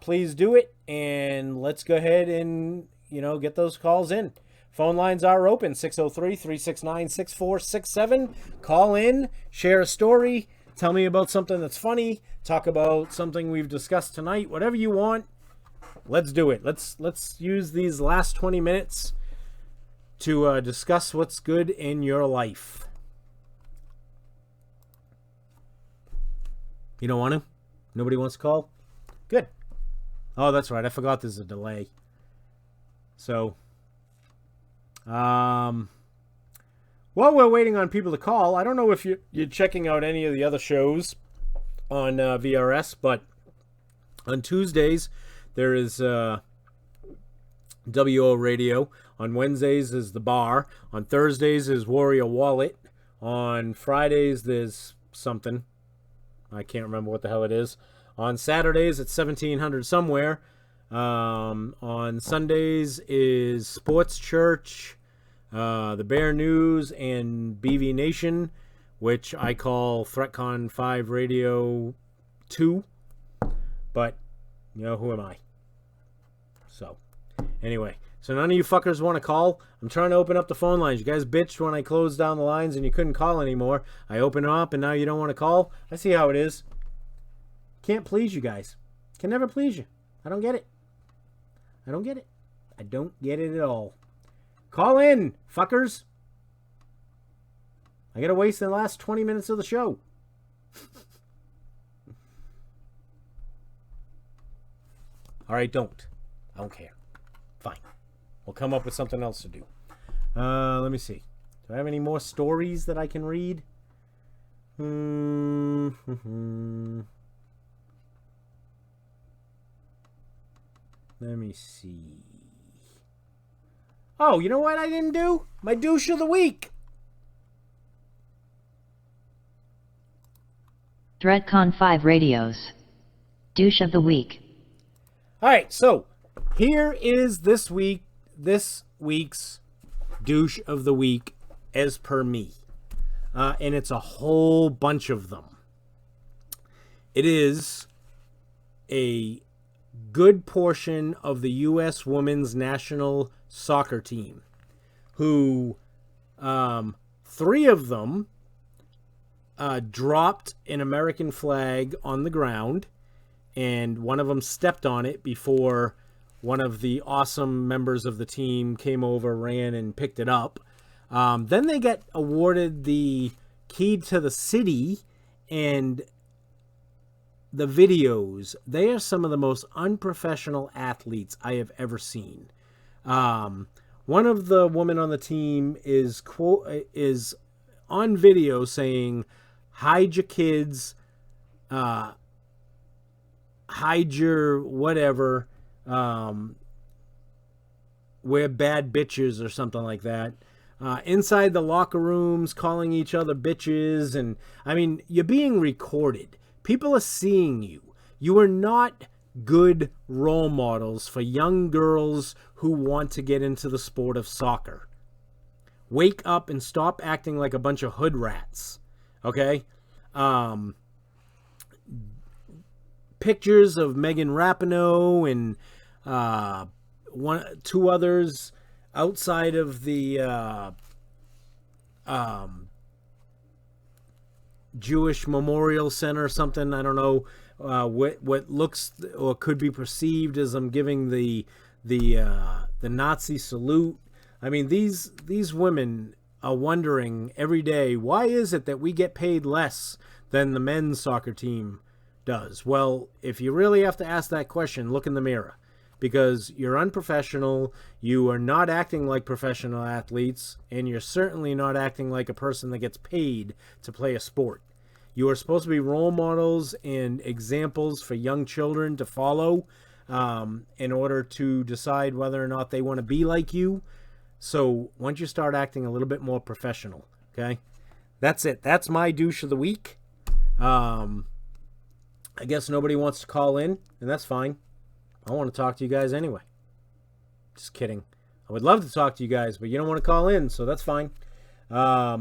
please do it. And let's go ahead and, get those calls in. Phone lines are open, 603-369-6467. Call in, share a story, tell me about something that's funny, talk about something we've discussed tonight, whatever you want. Let's do it. Let's use these last 20 minutes to discuss what's good in your life. You don't want to? Nobody wants to call? Good. Oh, that's right. I forgot there's a delay. So... while we're waiting on people to call, I don't know if you're checking out any of the other shows on VRS, but on Tuesdays there is WO Radio. On Wednesdays is The Bar. On Thursdays is Warrior Wallet. On Fridays there's something. I can't remember what the hell it is. On Saturdays it's 1700 somewhere. On Sundays is Sports Church, the Bear News, and BV Nation, which I call Threatcon 5 Radio 2. But, who am I? So, anyway. So none of you fuckers want to call. I'm trying to open up the phone lines. You guys bitched when I closed down the lines and you couldn't call anymore. I open them up and now you don't want to call. I see how it is. Can't please you guys. Can never please you. I don't get it. I don't get it. I don't get it at all. Call in, fuckers. I gotta waste the last 20 minutes of the show. Alright, don't. I don't care. Fine. We'll come up with something else to do. Let me see. Do I have any more stories that I can read? Let me see. Oh, you know what I didn't do? My douche of the week. Threatcon 5 Radios. Douche of the Week. All right, so here is this week's douche of the week as per me. And it's a whole bunch of them. It is a good portion of the U.S. women's national soccer team, who 3 of them dropped an American flag on the ground, and one of them stepped on it before one of the awesome members of the team came over, ran, and picked it up. Then they get awarded the key to the city and the videos. They are some of the most unprofessional athletes I have ever seen. One of the women on the team is on video saying, "Hide your kids, hide your whatever, we're bad bitches," or something like that. Inside the locker rooms, calling each other bitches. And I mean, you're being recorded. People are seeing you. You are not good role models for young girls who want to get into the sport of soccer. Wake up and stop acting like a bunch of hood rats. Okay? Pictures of Megan Rapinoe and 2 others outside of the Jewish Memorial Center or something. I don't know what looks or could be perceived as I'm giving the Nazi salute. I mean, these women are wondering every day, why is it that we get paid less than the men's soccer team does? Well, if you really have to ask that question, look in the mirror. Because you're unprofessional, you are not acting like professional athletes, and you're certainly not acting like a person that gets paid to play a sport. You are supposed to be role models and examples for young children to follow in order to decide whether or not they want to be like you. So once you start acting a little bit more professional, okay? That's it. That's my douche of the week. I guess nobody wants to call in, and that's fine. I want to talk to you guys anyway. Just kidding. I would love to talk to you guys, but you don't want to call in, so that's fine. I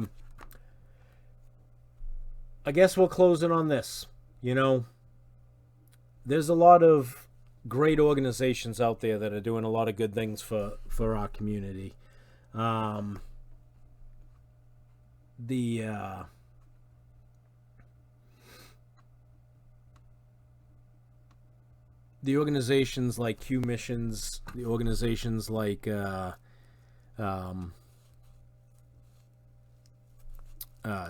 guess we'll close it on this. You know, there's a lot of great organizations out there that are doing a lot of good things for our community. The organizations like Q Missions, the organizations like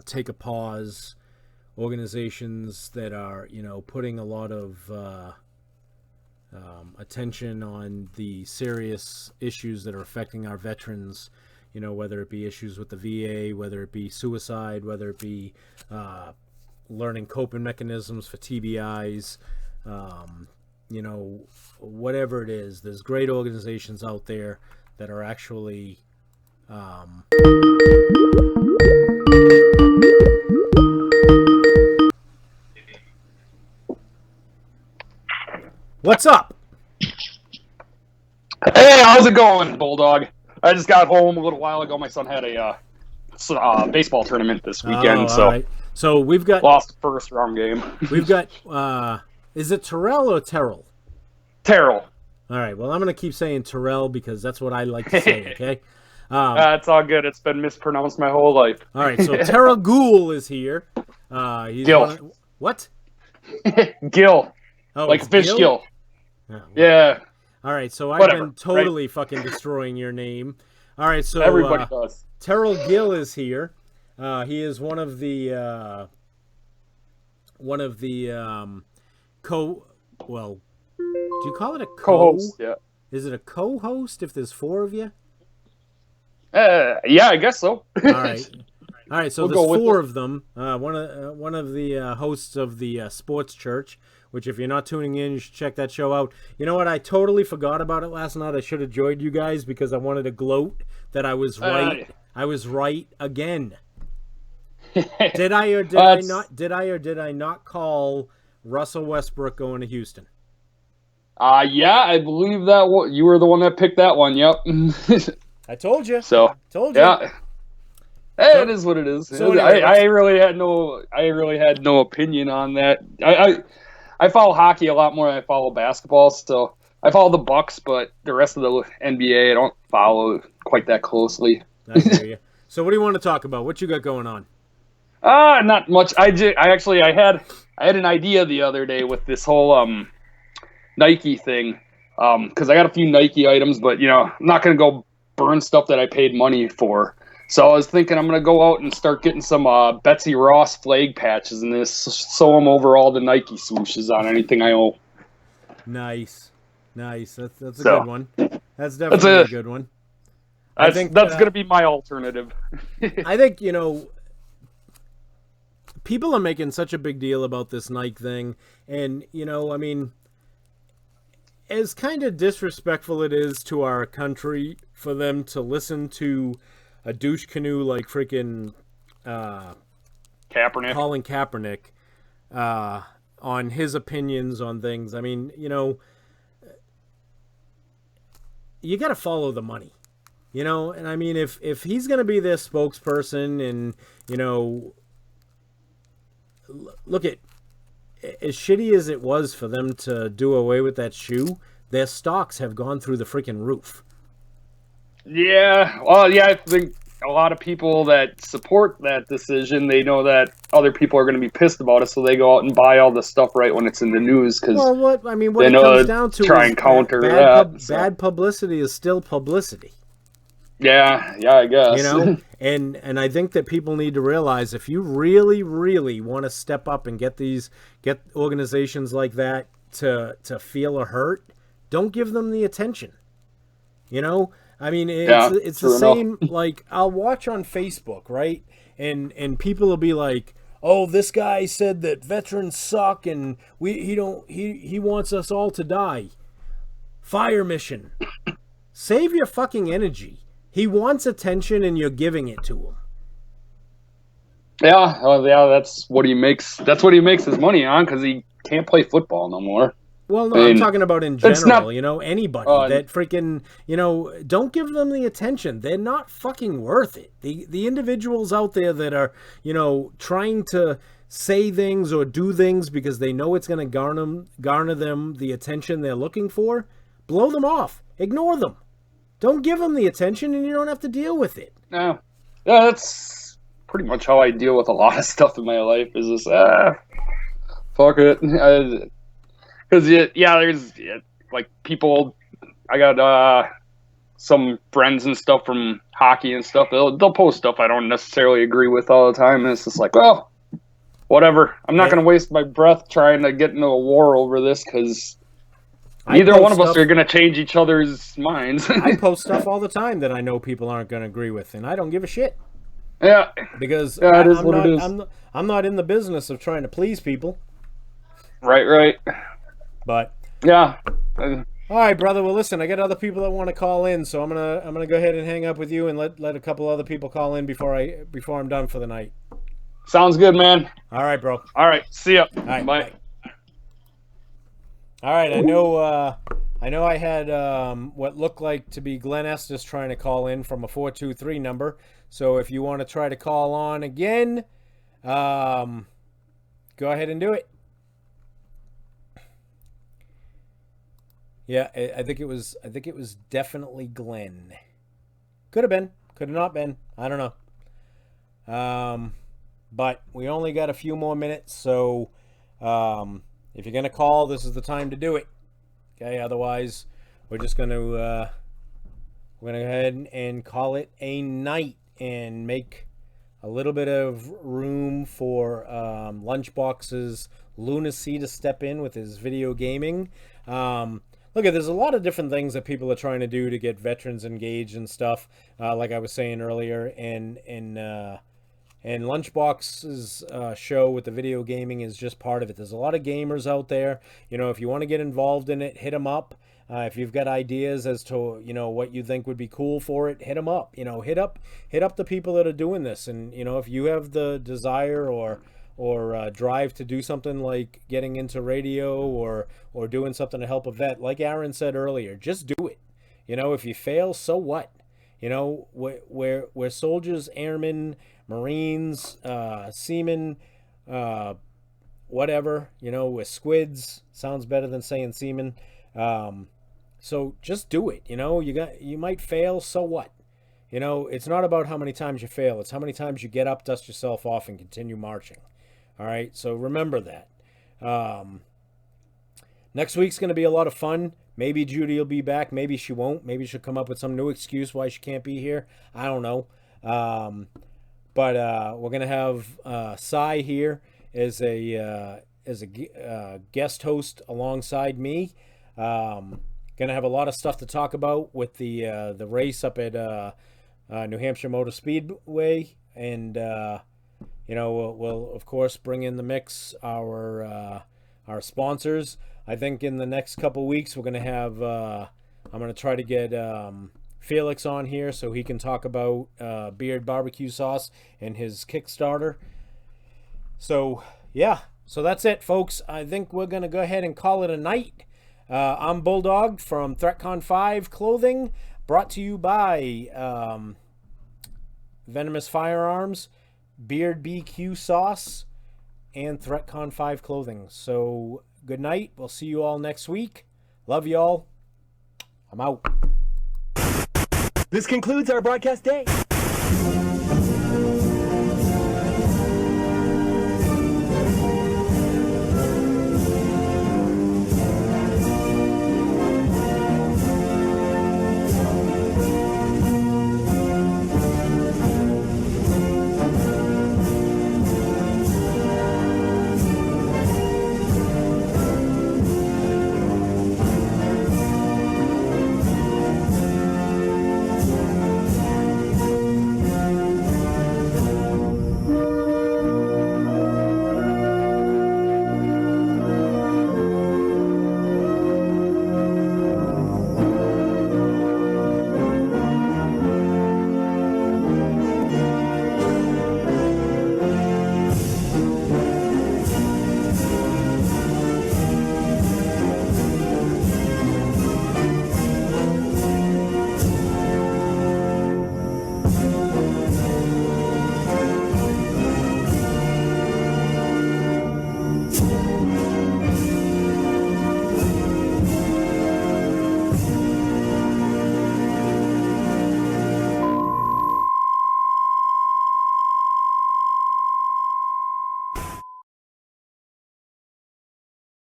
Take a Pause, organizations that are, you know, putting a lot of attention on the serious issues that are affecting our veterans, you know, whether it be issues with the VA, whether it be suicide, whether it be learning coping mechanisms for TBIs, you know, whatever it is. There's great organizations out there that are actually What's up? Hey, how's it going, Bulldog? I just got home a little while ago. My son had a baseball tournament this weekend, so right. So we've got lost the first round game. We've got is it Terrell or Terrell? Terrell. All right. Well, I'm going to keep saying Terrell because that's what I like to say. Okay. It's all good. It's been mispronounced my whole life. All right. So Terrell Ghoul is here. He's Gil. What? Gil. Oh, like fish Gil? Gil. Oh, well. Yeah. All right. So I've Whatever, been totally fucking destroying your name. All right. So everybody does. Terrell Gill is here. He is one of the do you call it a co-host? Yeah. Is it a co-host if there's 4 of you? Yeah, I guess so. All right. So We'll there's 4 of them. One of the hosts of the Sports Church, which if you're not tuning in, you should check that show out. You know what? I totally forgot about it last night. I should have joined you guys because I wanted to gloat that I was right. I was right again. Did I or did I not? Did I or did I not call Russell Westbrook going to Houston? Yeah, I believe that you were the one that picked that one. Yep. I told you. So Told you. yeah, So- it is what it is. so anyway, I really had no opinion on that. I follow hockey a lot more than I follow basketball. So I follow the Bucks, but the rest of the NBA I don't follow quite that closely. I hear you. So what do you want to talk about? What you got going on? Not much. I had an idea the other day with this whole Nike thing. Because I got a few Nike items, but I'm not gonna go burn stuff that I paid money for. So I was thinking I'm gonna go out and start getting some Betsy Ross flag patches and sew them over all the Nike swooshes on anything I own. Nice. That's a good one. That's definitely That's a good one. I think that's gonna be my alternative. I think people are making such a big deal about this Nike thing, and I mean, as kind of disrespectful it is to our country for them to listen to a douche canoe like freaking Kaepernick. Colin Kaepernick on his opinions on things. I mean, you got to follow the money. And I mean, if he's going to be their spokesperson and, look at, as shitty as it was for them to do away with that shoe, their stocks have gone through the freaking roof. Yeah, well, yeah, I think a lot of people that support that decision, they know that other people are going to be pissed about it, so they go out and buy all the stuff right when it's in the news. Well, what they it know comes down to try is and counter bad publicity is still publicity. Yeah, I guess. And I think that people need to realize if you really, really want to step up and get organizations like that to feel a hurt, don't give them the attention. I mean, it's the same. Like, I'll watch on Facebook, right? And people will be like, "Oh, this guy said that veterans suck, and he wants us all to die." Fire mission. Save your fucking energy. He wants attention, and you're giving it to him. Yeah, that's what he makes. That's what he makes his money on because he can't play football no more. Well, no, I'm talking about in general, anybody that freaking, don't give them the attention. They're not fucking worth it. The individuals out there that are, trying to say things or do things because they know it's going to garner them the attention they're looking for, blow them off. Ignore them. Don't give them the attention and you don't have to deal with it. No. Yeah, that's pretty much how I deal with a lot of stuff in my life is just, fuck it. Because, there's, like, people, I got some friends and stuff from hockey and stuff. They'll post stuff I don't necessarily agree with all the time. And it's just like, well, whatever. I'm not going to waste my breath trying to get into a war over this because neither one of us are going to change each other's minds. I post stuff all the time that I know people aren't going to agree with, and I don't give a shit. Yeah. Because it is what it is. I'm not in the business of trying to please people. Right. But yeah. All right, brother. Well, listen, I got other people that want to call in, so I'm gonna go ahead and hang up with you and let a couple other people call in before I'm done for the night. Sounds good, man. All right, bro. All right. See ya. All right, bye. All right. I know I had what looked like to be Glenn Estes trying to call in from a 423 number. So if you want to try to call on again, go ahead and do it. Yeah, I think it was definitely Glenn. Could have been, could have not been. I don't know. But we only got a few more minutes, so if you're gonna call, this is the time to do it. Okay, otherwise we're just gonna go ahead and call it a night and make a little bit of room for Lunchbox's lunacy to step in with his video gaming. Look, there's a lot of different things that people are trying to do to get veterans engaged and stuff, like I was saying earlier. And Lunchbox's show with the video gaming is just part of it. There's a lot of gamers out there. If you want to get involved in it, hit them up. If you've got ideas as to what you think would be cool for it, hit them up. Hit up the people that are doing this, and if you have the desire or drive to do something like getting into radio or doing something to help a vet, like Aaron said earlier, just do it. If you fail, so what? We're soldiers, airmen, Marines, seamen, whatever. We're squids. Sounds better than saying seamen. So just do it. You might fail, so what? It's not about how many times you fail. It's how many times you get up, dust yourself off, and continue marching. All right, so remember that. Next week's going to be a lot of fun. Maybe Judy will be back. Maybe she won't. Maybe she'll come up with some new excuse why she can't be here. I don't know. But we're going to have Cy here as a guest host alongside me. Going to have a lot of stuff to talk about with the race up at New Hampshire Motor Speedway, and we'll of course bring in the mix our sponsors. I think in the next couple weeks we're going to have I'm going to try to get Felix on here so he can talk about Beard barbecue sauce and his Kickstarter. So yeah, so that's it, folks. I think we're going to go ahead and call it a night. I'm Bulldog from Threatcon 5 Clothing, brought to you by Venomous Firearms, Beard BQ Sauce, and Threatcon 5 Clothing. So good night. We'll see you all next week. Love y'all. I'm out. This concludes our broadcast day.